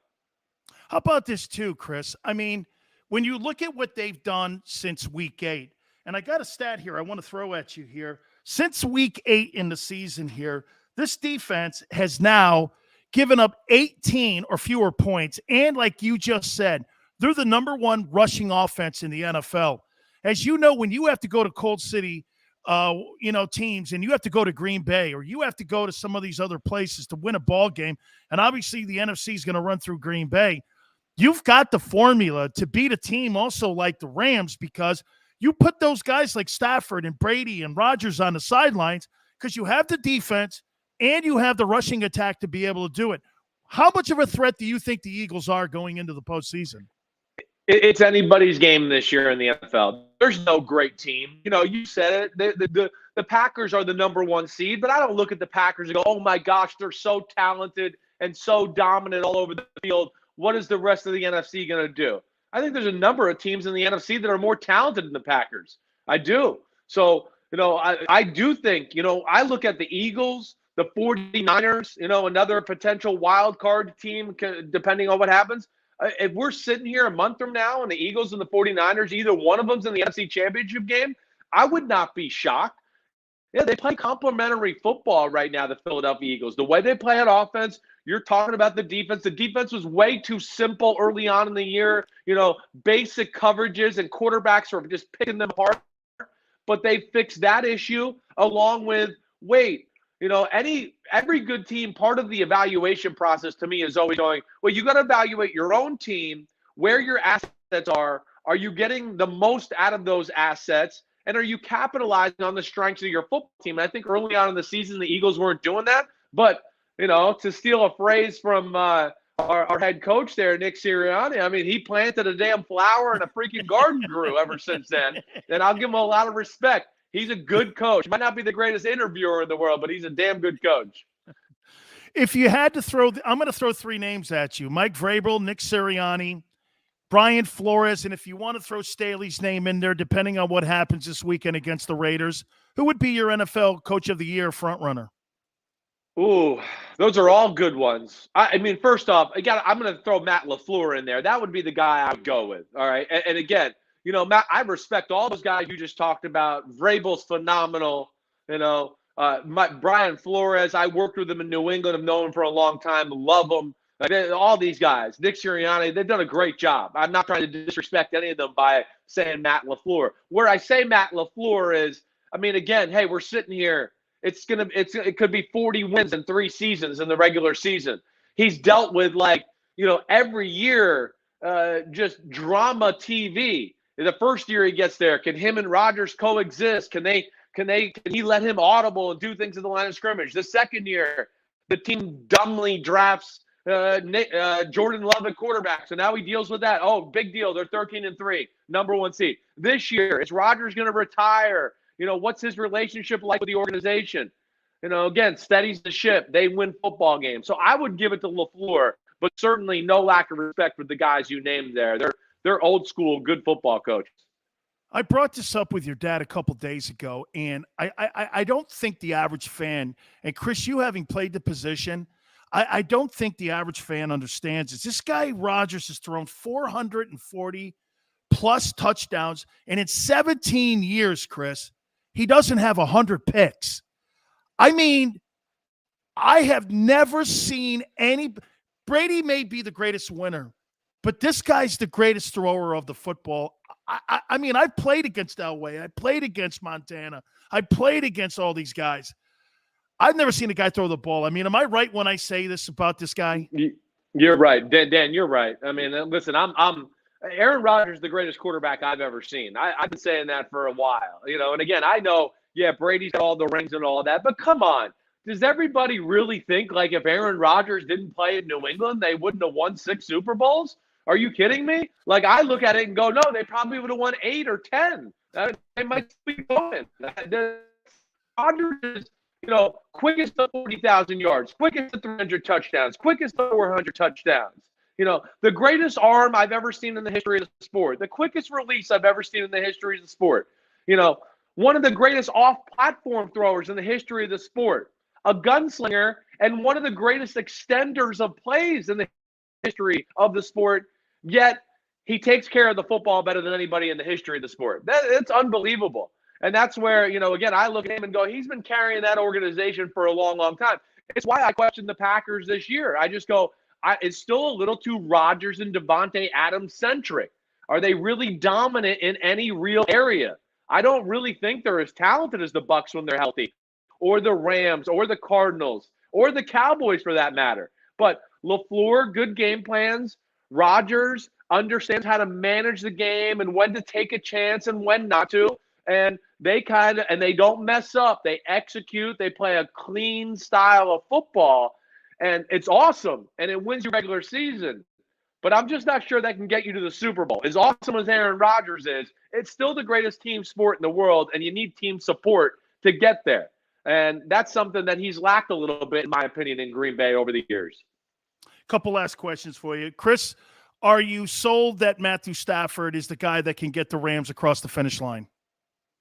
How about this too, Chris? I mean, when you look at what they've done since Week 8, and I got a stat here I want to throw at you here. Since Week 8 in the season here, this defense has now given up 18 or fewer points. And like you just said, they're the number 1 rushing offense in the NFL. As you know, when you have to go to Cold City teams, and you have to go to Green Bay or you have to go to some of these other places to win a ball game, and obviously the NFC is going to run through Green Bay, you've got the formula to beat a team also like the Rams because you put those guys like Stafford and Brady and Rodgers on the sidelines because you have the defense and you have the rushing attack to be able to do it. How much of a threat do you think the Eagles are going into the postseason? It's anybody's game this year in the NFL. There's no great team. You said it. The Packers are the number one seed, but I don't look at the Packers and go, oh, my gosh, they're so talented and so dominant all over the field. What is the rest of the NFC going to do? I think there's a number of teams in the NFC that are more talented than the Packers. I do. So, I do think, I look at the Eagles, the 49ers, another potential wild card team, depending on what happens. If we're sitting here a month from now and the Eagles and the 49ers, either one of them's in the NFC Championship game, I would not be shocked. Yeah, they play complementary football right now, the Philadelphia Eagles. The way they play on offense, you're talking about the defense. The defense was way too simple early on in the year. Basic coverages and quarterbacks are just picking them apart. But they fixed that issue along with, every good team, part of the evaluation process to me is always going, well, you got to evaluate your own team, where your assets are. Are you getting the most out of those assets? And are you capitalizing on the strengths of your football team? And I think early on in the season, the Eagles weren't doing that. But, to steal a phrase from our head coach there, Nick Sirianni, I mean, he planted a damn flower and a freaking garden grew ever since then. And I'll give him a lot of respect. He's a good coach. Might not be the greatest interviewer in the world, but he's a damn good coach. If you had to throw – I'm going to throw three names at you. Mike Vrabel, Nick Sirianni, Brian Flores, and if you want to throw Staley's name in there, depending on what happens this weekend against the Raiders, who would be your NFL Coach of the Year frontrunner? Ooh, those are all good ones. I mean, first off, I'm going to throw Matt LaFleur in there. That would be the guy I would go with, all right? And again – Matt, I respect all those guys you just talked about. Vrabel's phenomenal. Brian Flores, I worked with him in New England. I've known him for a long time. Love him. All these guys. Nick Sirianni, they've done a great job. I'm not trying to disrespect any of them by saying Matt LaFleur. Where I say Matt LaFleur is, again, hey, we're sitting here. It could be 40 wins in 3 seasons in the regular season. He's dealt with every year just drama TV. The first year he gets there, can him and Rodgers coexist? Can he let him audible and do things in the line of scrimmage? The second year, the team dumbly drafts Jordan Love at quarterback. So now he deals with that. Oh, big deal. They're 13-3, number one seed. This year, is Rodgers going to retire? What's his relationship like with the organization? Again, steadies the ship. They win football games. So I would give it to LaFleur, but certainly no lack of respect for the guys you named there. They're old school, good football coaches. I brought this up with your dad a couple days ago, and I don't think the average fan, and Chris, you having played the position, I don't think the average fan understands this. This guy, Rodgers, has thrown 440-plus touchdowns, and in 17 years, Chris, he doesn't have 100 picks. I have never seen any – Brady may be the greatest winner, but this guy's the greatest thrower of the football. I've played against Elway. I played against Montana. I played against all these guys. I've never seen a guy throw the ball. Am I right when I say this about this guy? You're right. Dan, you're right. Listen, Aaron Rodgers is the greatest quarterback I've ever seen. I've been saying that for a while. And again, I know, Brady's got all the rings and all that, but come on. Does everybody really think like if Aaron Rodgers didn't play in New England, they wouldn't have won 6 Super Bowls? Are you kidding me? Like, I look at it and go, no, they probably would have won 8 or 10. They might be going. Rodgers is, quickest to 40,000 yards, quickest to 300 touchdowns, quickest to 400 touchdowns. The greatest arm I've ever seen in the history of the sport, the quickest release I've ever seen in the history of the sport. One of the greatest off-platform throwers in the history of the sport, a gunslinger, and one of the greatest extenders of plays in the history of the sport. Yet he takes care of the football better than anybody in the history of the sport. It's unbelievable. And that's where, again, I look at him and go, he's been carrying that organization for a long, long time. It's why I question the Packers this year. I just go, it's still a little too Rodgers and Devontae Adams centric. Are they really dominant in any real area? I don't really think they're as talented as the Bucs when they're healthy, or the Rams, or the Cardinals, or the Cowboys for that matter. But LaFleur, good game plans. Rodgers understands how to manage the game and when to take a chance and when not to. And they don't mess up. They execute. They play a clean style of football. And it's awesome. And it wins your regular season. But I'm just not sure that can get you to the Super Bowl. As awesome as Aaron Rodgers is, it's still the greatest team sport in the world, and you need team support to get there. And that's something that he's lacked a little bit, in my opinion, in Green Bay over the years. Couple last questions for you. Chris, are you sold that Matthew Stafford is the guy that can get the Rams across the finish line?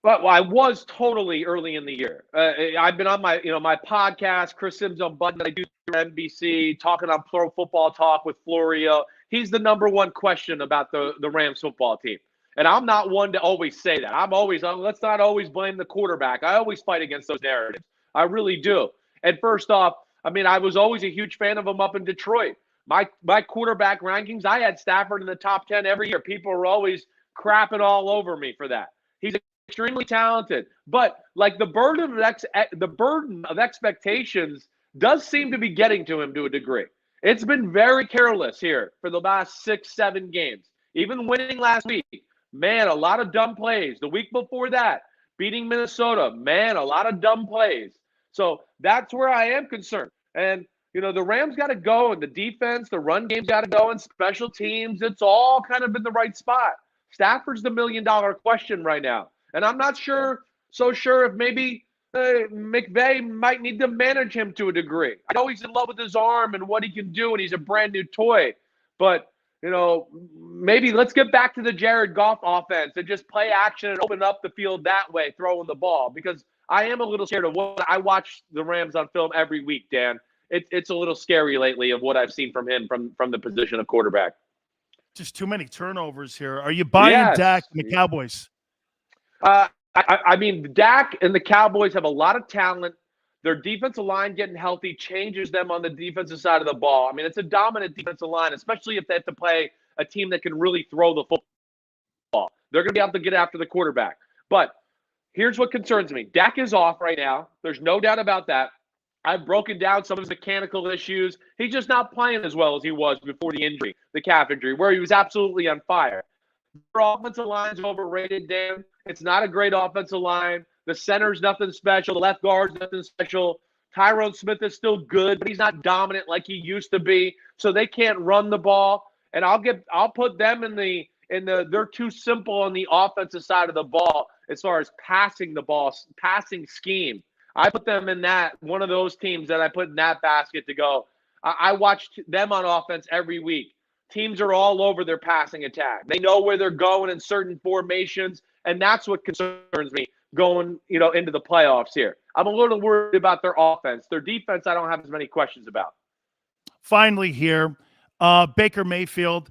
Well, I was totally early in the year. I've been on my podcast, Chris Sims on Button, that I do through NBC, talking on Pro Football Talk with Florio. He's the number one question about the Rams football team. And I'm not one to always say that. Let's not always blame the quarterback. I always fight against those narratives. I really do. And first off, I was always a huge fan of him up in Detroit. My quarterback rankings, I had Stafford in the top 10 every year. People were always crapping all over me for that. He's extremely talented. But like the burden of expectations does seem to be getting to him to a degree. It's been very careless here for the last 6-7 games. Even winning last week, man, a lot of dumb plays. The week before that, beating Minnesota, man, a lot of dumb plays. So that's where I am concerned. And, the Rams got to go, and the defense, the run game's got to go, and special teams, it's all kind of in the right spot. Stafford's the million-dollar question right now. And I'm not sure if maybe McVay might need to manage him to a degree. I know he's in love with his arm and what he can do, and he's a brand new toy. But, maybe let's get back to the Jared Goff offense and just play action and open up the field that way, throwing the ball. Because I am a little scared of what I watch the Rams on film every week, Dan. It's a little scary lately of what I've seen from him from the position of quarterback. Just too many turnovers here. Are you buying Dak and the Cowboys? Dak and the Cowboys have a lot of talent. Their defensive line getting healthy changes them on the defensive side of the ball. It's a dominant defensive line, especially if they have to play a team that can really throw the football. They're going to be able to get after the quarterback. But here's what concerns me. Dak is off right now. There's no doubt about that. I've broken down some of his mechanical issues. He's just not playing as well as he was before the injury, the calf injury, where he was absolutely on fire. Their offensive line's overrated, Dan. It's not a great offensive line. The center's nothing special. The left guard's nothing special. Tyrone Smith is still good, but he's not dominant like he used to be. So they can't run the ball. And I'll put them they're too simple on the offensive side of the ball as far as passing the ball, passing scheme. I put them in one of those teams that I put in that basket to go. I watched them on offense every week. Teams are all over their passing attack. They know where they're going in certain formations, and that's what concerns me going, into the playoffs here. I'm a little worried about their offense. Their defense, I don't have as many questions about. Finally here, Baker Mayfield.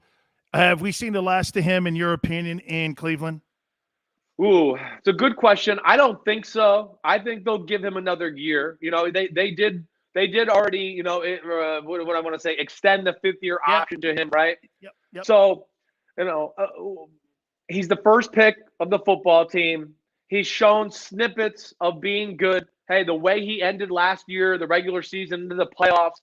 Have we seen the last of him, in your opinion, in Cleveland? Ooh, it's a good question. I don't think so. I think they'll give him another year. They did already, what I want to say, extend the 5th-year option to him, right? Yep. So, he's the first pick of the football team. He's shown snippets of being good. Hey, the way he ended last year, the regular season into the playoffs,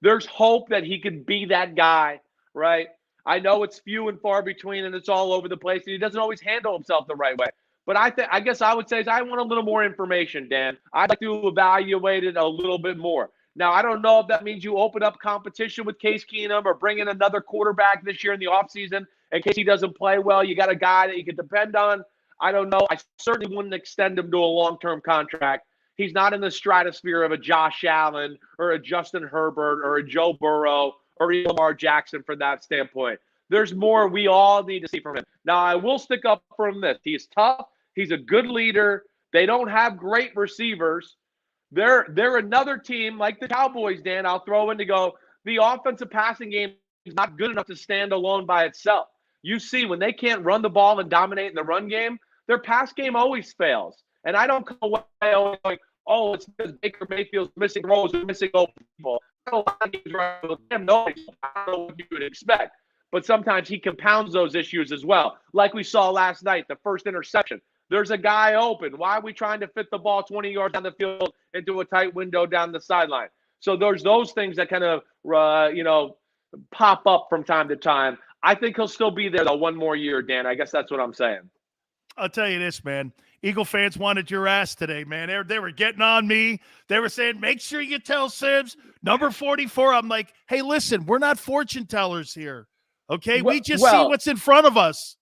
there's hope that he could be that guy, right? I know it's few and far between, and it's all over the place, and he doesn't always handle himself the right way. But I guess I would say is I want a little more information, Dan. I'd like to evaluate it a little bit more. Now, I don't know if that means you open up competition with Case Keenum or bring in another quarterback this year in the offseason in case he doesn't play well. You got a guy that you can depend on. I don't know. I certainly wouldn't extend him to a long-term contract. He's not in the stratosphere of a Josh Allen or a Justin Herbert or a Joe Burrow or even Lamar Jackson from that standpoint. There's more we all need to see from him. Now, I will stick up for him this. He's tough. He's a good leader. They don't have great receivers. They're another team like the Cowboys, Dan. I'll throw in to go, the offensive passing game is not good enough to stand alone by itself. You see, when they can't run the ball and dominate in the run game, their pass game always fails. And I don't come away like, oh, it's because Baker Mayfield's missing roles and missing open people. I don't know what you would expect. But sometimes he compounds those issues as well. Like we saw last night, the first interception. There's a guy open. Why are we trying to fit the ball 20 yards down the field into a tight window down the sideline? So there's those things that kind of, pop up from time to time. I think he'll still be there, though, one more year, Dan. I guess that's what I'm saying. I'll tell you this, man. Eagle fans wanted your ass today, man. They were getting on me. They were saying, make sure you tell Sims, number 44. I'm like, hey, listen, we're not fortune tellers here, okay? We just see what's in front of us.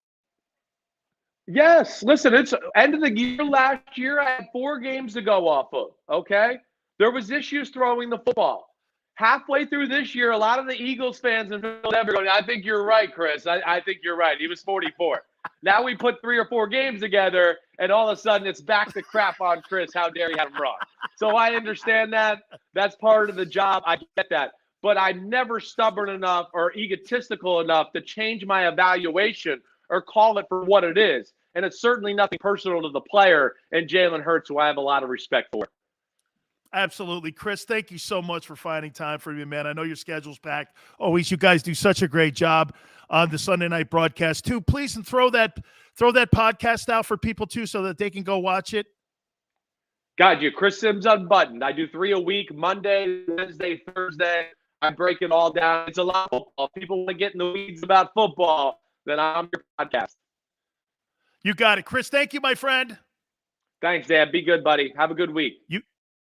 Yes. Listen, it's end of the year last year. I had 4 games to go off of, okay? There was issues throwing the football. Halfway through this year, a lot of the Eagles fans in Philadelphia going, I think you're right, Chris. I think you're right. He was 44. Now we put 3 or 4 games together, and all of a sudden it's back to crap on Chris. How dare he have him wrong? So I understand that. That's part of the job. I get that. But I'm never stubborn enough or egotistical enough to change my evaluation or call it for what it is. And it's certainly nothing personal to the player and Jalen Hurts, who I have a lot of respect for. Absolutely. Chris, thank you so much for finding time for me, man. I know your schedule's packed. Always, you guys do such a great job on the Sunday night broadcast, too. Please, and throw that podcast out for people, too, so that they can go watch it. God, you Chris Sims Unbuttoned. I do 3 a week, Monday, Wednesday, Thursday. I break it all down. It's a lot of football. If people want to get in the weeds about football, then I'm your podcast. You got it. Chris, thank you, my friend. Thanks, Dan. Be good, buddy. Have a good week.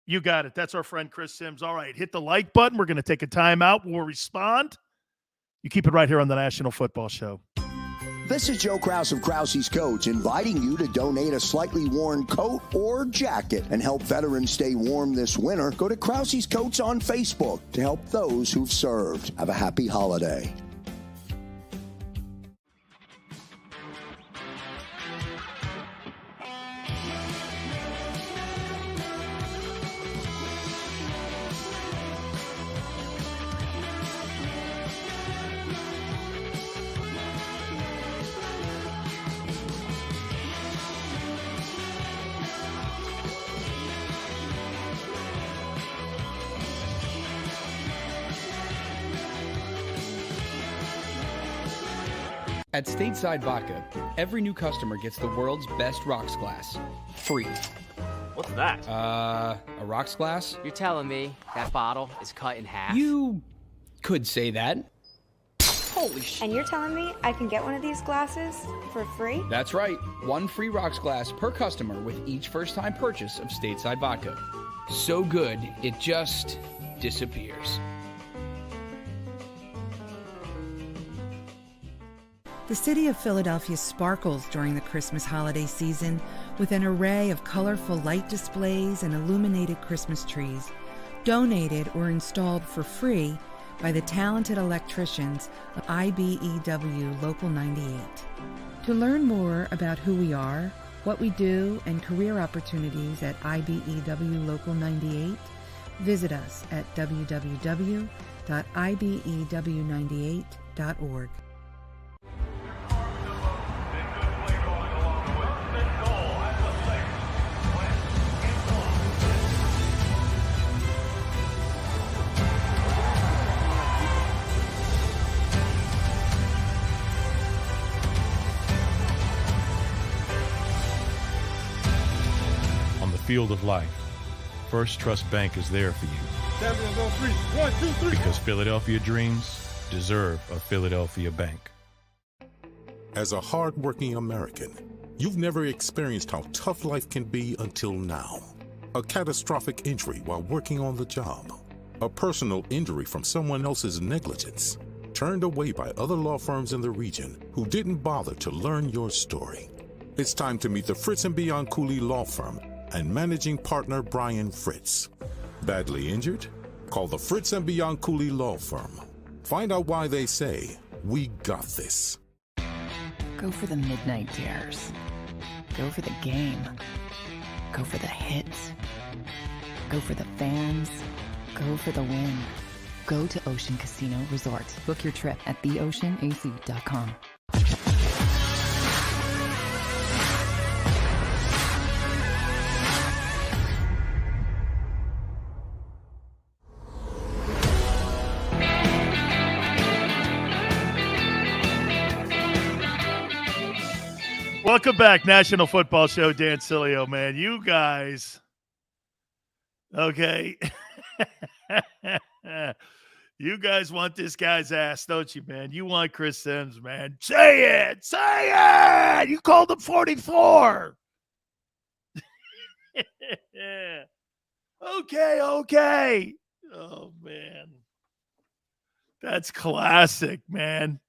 You got it. That's our friend Chris Sims. All right, hit the like button. We're going to take a timeout. We'll respond. You keep it right here on the National Football Show. This is Joe Krause of Krause's Coats, inviting you to donate a slightly worn coat or jacket and help veterans stay warm this winter. Go to Krause's Coats on Facebook to help those who've served. Have a happy holiday. At Stateside Vodka, every new customer gets the world's best rocks glass, free. What's that? A rocks glass? You're telling me that bottle is cut in half? You could say that. Holy shit. And you're telling me I can get one of these glasses for free? That's right. 1 free rocks glass per customer with each first-time purchase of Stateside Vodka. So good, it just disappears. The city of Philadelphia sparkles during the Christmas holiday season with an array of colorful light displays and illuminated Christmas trees, donated or installed for free by the talented electricians of IBEW Local 98. To learn more about who we are, what we do, and career opportunities at IBEW Local 98, visit us at www.ibew98.org. Field of life, First Trust Bank is there for you. Champions on 3. 1, 2, 3. Because Philadelphia dreams deserve a Philadelphia bank. As a hardworking American, you've never experienced how tough life can be until now. A catastrophic injury while working on the job. A personal injury from someone else's negligence. Turned away by other law firms in the region who didn't bother to learn your story. It's time to meet the Fritz & Bianculli Law Firm and managing partner Brian Fritz. Badly injured? Call the Fritz & Bianculli Law Firm. Find out why they say, we got this. Go for the midnight dares. Go for the game. Go for the hits. Go for the fans. Go for the win. Go to Ocean Casino Resort. Book your trip at theoceanac.com. Welcome back, National Football Show. Dan Sileo, man. You guys, okay. You guys want this guy's ass, don't you, man? You want Chris Sims, man. Say it. Say it. You called him 44. Okay. Oh, man. That's classic, man.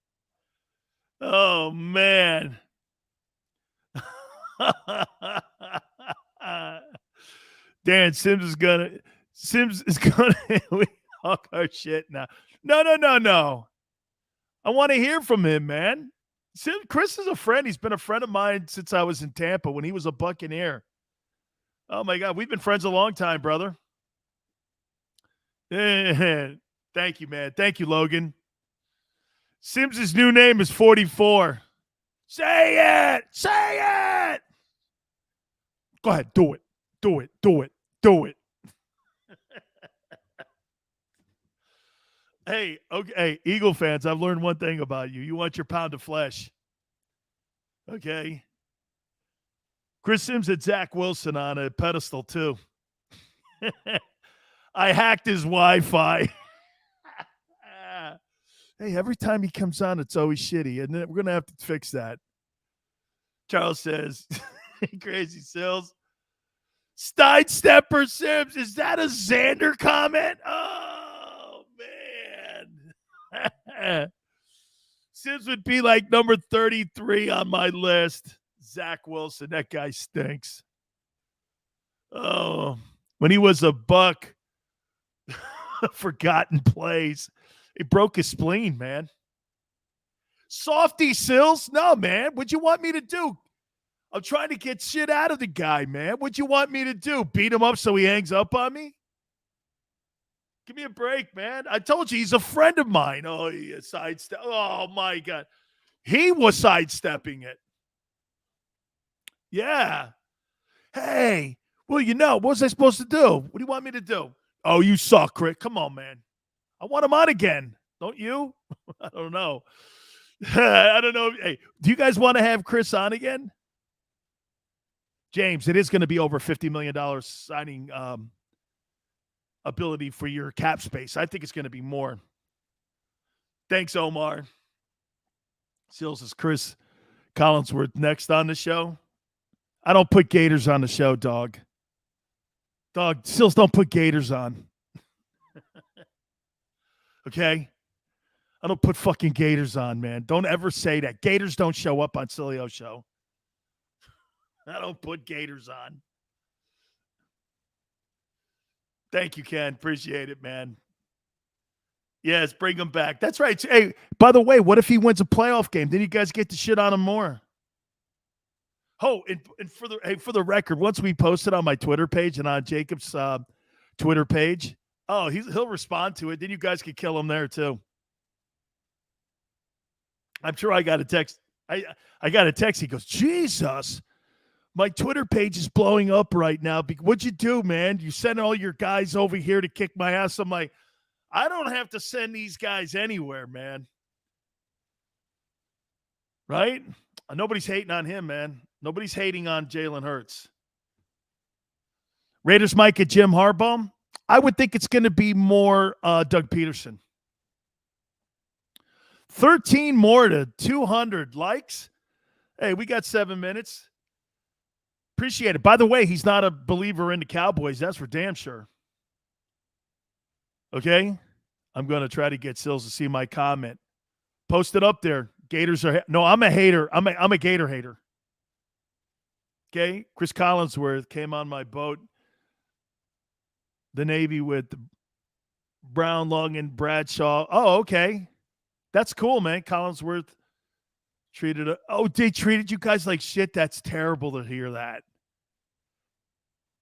Oh, man. Dan, Sims is gonna we talk our shit now. No. I want to hear from him, man. Chris is a friend. He's been a friend of mine since I was in Tampa when he was a Buccaneer. Oh my God, we've been friends a long time, brother. Thank you, man. Thank you, Logan. Sims' new name is 44. Say it. Say it. Go ahead. Do it. Hey, okay. Hey, Eagle fans, I've learned one thing about you. You want your pound of flesh. Okay. Chris Sims had Zach Wilson on a pedestal, too. I hacked his Wi-Fi. Hey, every time he comes on, it's always shitty. And we're going to have to fix that. Charles says, crazy Sills. Steinstepper Sims. Is that a Xander comment? Oh, man. Sims would be like number 33 on my list. Zach Wilson. That guy stinks. Oh, when he was a Buck, forgotten plays. He broke his spleen, man. Softy Sills? No, man. What'd you want me to do? I'm trying to get shit out of the guy, man. What'd you want me to do? Beat him up so he hangs up on me? Give me a break, man. I told you he's a friend of mine. Oh, he sidestep. Oh, my God. He was sidestepping it. Yeah. Hey, well, what was I supposed to do? What do you want me to do? Oh, you suck, Rick. Come on, man. I want him on again. Don't you? I don't know. I don't know. Hey, do you guys want to have Chris on again? James, it is going to be over $50 million signing ability for your cap space. I think it's going to be more. Thanks, Omar. Seals is Chris Collinsworth next on the show. I don't put Gators on the show, dog. Dog, Seals don't put Gators on. Okay? I don't put fucking Gators on, man. Don't ever say that. Gators don't show up on Sileo show. I don't put Gators on. Thank you, Ken. Appreciate it, man. Yes, bring him back. That's right. Hey, by the way, what if he wins a playoff game? Then you guys get to shit on him more. Oh, and for the record, once we post it on my Twitter page and on Jacob's Twitter page, he'll respond to it. Then you guys can kill him there too. I'm sure I got a text. I got a text. He goes, Jesus, my Twitter page is blowing up right now. What'd you do, man? You sent all your guys over here to kick my ass. I'm like, I don't have to send these guys anywhere, man. Right? Nobody's hating on him, man. Nobody's hating on Jalen Hurts. Raiders might get Jim Harbaugh. I would think it's going to be more Doug Peterson. 13 more to 200 likes. Hey, we got 7 minutes. Appreciate it. By the way, he's not a believer in the Cowboys. That's for damn sure. Okay? I'm going to try to get Sills to see my comment. Post it up there. Gators are... No, I'm a hater. I'm a Gator hater. Okay? Chris Collinsworth came on my boat. The Navy with Brown, Long, and Bradshaw. Oh, okay. That's cool, man. Collinsworth they treated you guys like shit. That's terrible to hear that.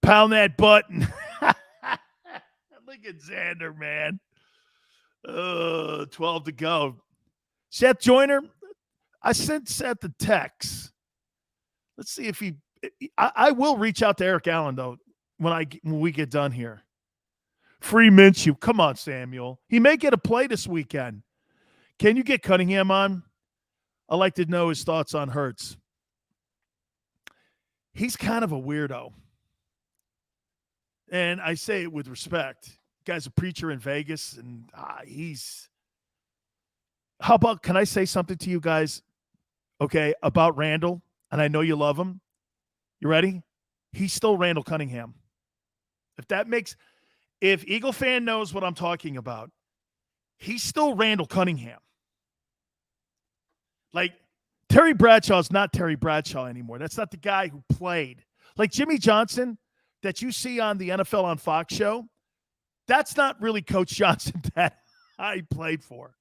Pound that button. Look at Xander, man. 12 to go. Seth Joyner, I sent Seth the text. Let's see if I will reach out to Eric Allen, though, when we get done here. Free Minshew. Come on, Samuel. He may get a play this weekend. Can you get Cunningham on? I'd like to know his thoughts on Hurts. he's kind of a weirdo. And I say it with respect. Guy's a preacher in Vegas, and how about, can I say something to you guys, okay, about Randall? And I know you love him. You ready? He's still Randall Cunningham. If Eagle fan knows what I'm talking about, he's still Randall Cunningham. Like, Terry Bradshaw's not Terry Bradshaw anymore. That's not the guy who played. Like Jimmy Johnson that you see on the NFL on Fox show, that's not really Coach Johnson that I played for.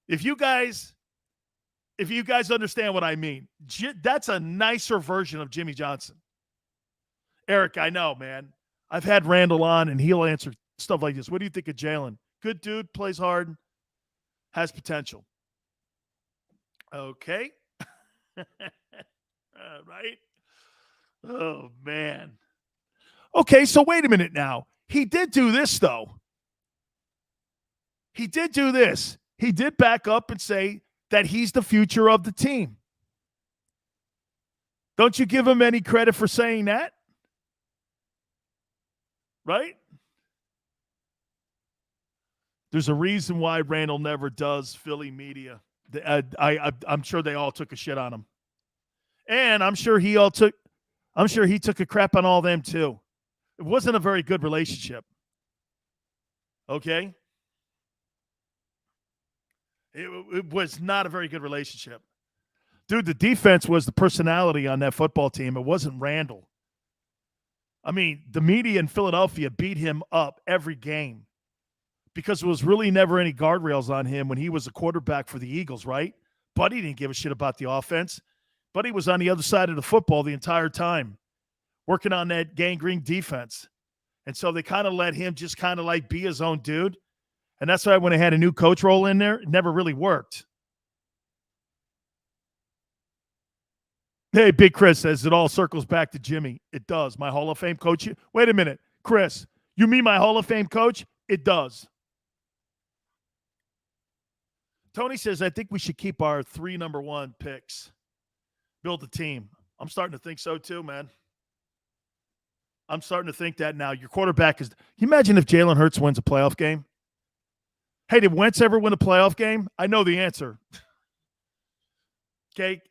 If you guys understand what I mean, that's a nicer version of Jimmy Johnson. Eric, I know, man. I've had Randall on, and he'll answer stuff like this. What do you think of Jalen? Good dude, plays hard, has potential. Okay. Right? Oh, man. Okay, so wait a minute now. He did do this, though. He did do this. He did back up and say that he's the future of the team. Don't you give him any credit for saying that? Right? There's a reason why Randall never does Philly media. I'm sure they all took a shit on him. And I'm sure he took a crap on all them too. It wasn't a very good relationship. Okay? It was not a very good relationship. Dude, the defense was the personality on that football team. It wasn't Randall. I mean, the media in Philadelphia beat him up every game because there was really never any guardrails on him when he was a quarterback for the Eagles, right? Buddy didn't give a shit about the offense. Buddy was on the other side of the football the entire time, working on that gangrene defense. And so they kind of let him just kind of like be his own dude. And that's why when they had a new coach roll in there, it never really worked. Hey, Big Chris says it all circles back to Jimmy. It does. My Hall of Fame coach. Wait a minute, Chris. You mean my Hall of Fame coach? It does. Tony says, I think we should keep our 3 number 1 picks. Build a team. I'm starting to think so too, man. I'm starting to think that now. Your quarterback is – can you imagine if Jalen Hurts wins a playoff game? Hey, did Wentz ever win a playoff game? I know the answer. Okay,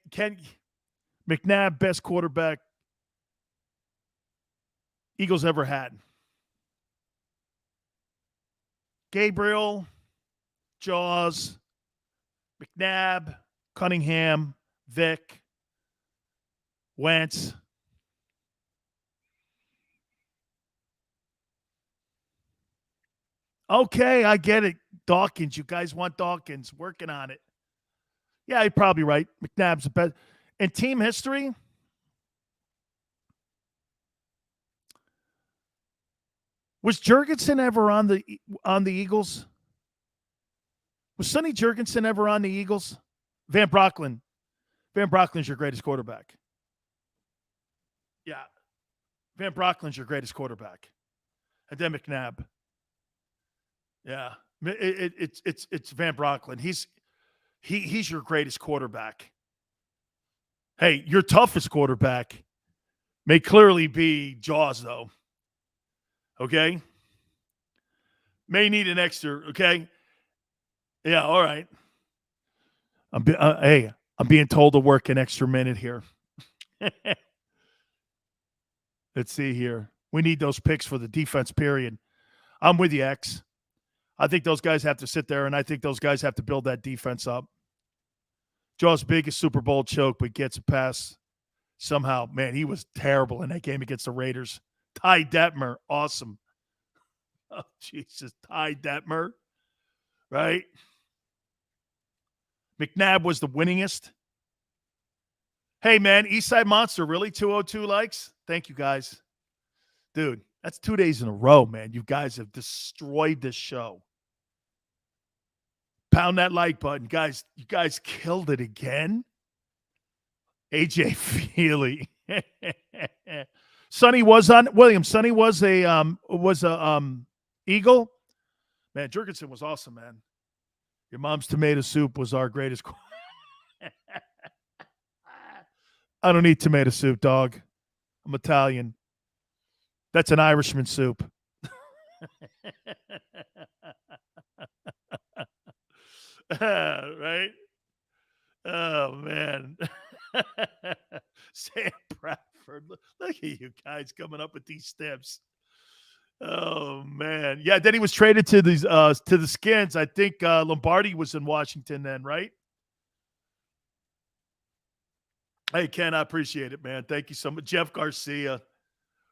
McNabb, best quarterback Eagles ever had. Gabriel, Jaws, McNabb, Cunningham, Vic, Wentz. Okay, I get it. Dawkins, you guys want Dawkins. Working on it. Yeah, you're probably right. McNabb's the best. In team history, was Jurgensen ever on the Eagles? Was Sonny Jurgensen ever on the Eagles? Van Brocklin. Van Brocklin's your greatest quarterback. Yeah. Van Brocklin's your greatest quarterback. And then McNabb. Yeah. It's Van Brocklin. He's your greatest quarterback. Hey, your toughest quarterback may clearly be Jaws, though. Okay? May need an extra, okay? Yeah, all right. I'm being told to work an extra minute here. Let's see here. We need those picks for the defense, period. I'm with you, X. I think those guys have to sit there, and I think those guys have to build that defense up. Jaws' biggest Super Bowl choke, but gets a pass somehow. Man, he was terrible in that game against the Raiders. Ty Detmer, awesome. Oh, Jesus, Ty Detmer, right? McNabb was the winningest. Hey, man, Eastside Monster, really? 202 likes? Thank you, guys. Dude, that's 2 days in a row, man. You guys have destroyed this show. Pound that like button. Guys, you guys killed it again. AJ Feely. Sonny was on William. Sonny was a Eagle. Man, Jurgensen was awesome, man. Your mom's tomato soup was our greatest. I don't eat tomato soup, dog. I'm Italian. That's an Irishman soup. Right? Oh, man. Sam Bradford. Look at you guys coming up with these steps. Oh, man. Yeah, then he was traded to the Skins. I think Lombardi was in Washington then, right? Hey, Ken, I appreciate it, man. Thank you so much. Jeff Garcia.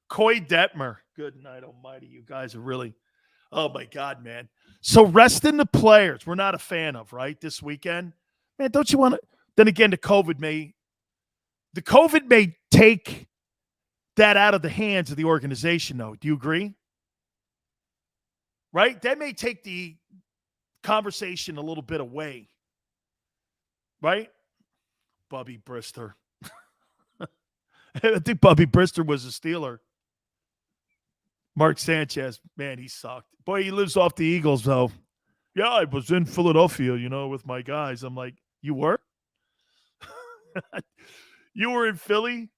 Coy Detmer. Good night, almighty. You guys are really, oh, my God, man. So resting the players, we're not a fan of, right, this weekend? Man, don't you want to? Then again, the COVID may take that out of the hands of the organization, though. Do you agree? Right? That may take the conversation a little bit away. Right? Bubby Brister. I think Bubby Brister was a Steeler. Mark Sanchez, man, he sucked. Boy, he lives off the Eagles, though. Yeah, I was in Philadelphia, with my guys. I'm like, you were? You were in Philly?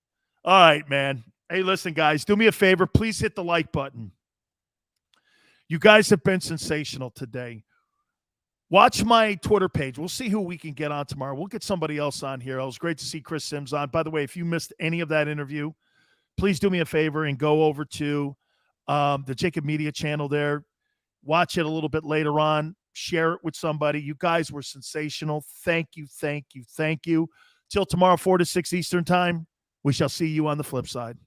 All right, man. Hey, listen, guys, do me a favor. Please hit the like button. You guys have been sensational today. Watch my Twitter page. We'll see who we can get on tomorrow. We'll get somebody else on here. It was great to see Chris Sims on. By the way, if you missed any of that interview, please do me a favor and go over to the JAKIB Media channel there. Watch it a little bit later on. Share it with somebody. You guys were sensational. Thank you, thank you, thank you. Till tomorrow, 4 to 6 Eastern time, we shall see you on the flip side.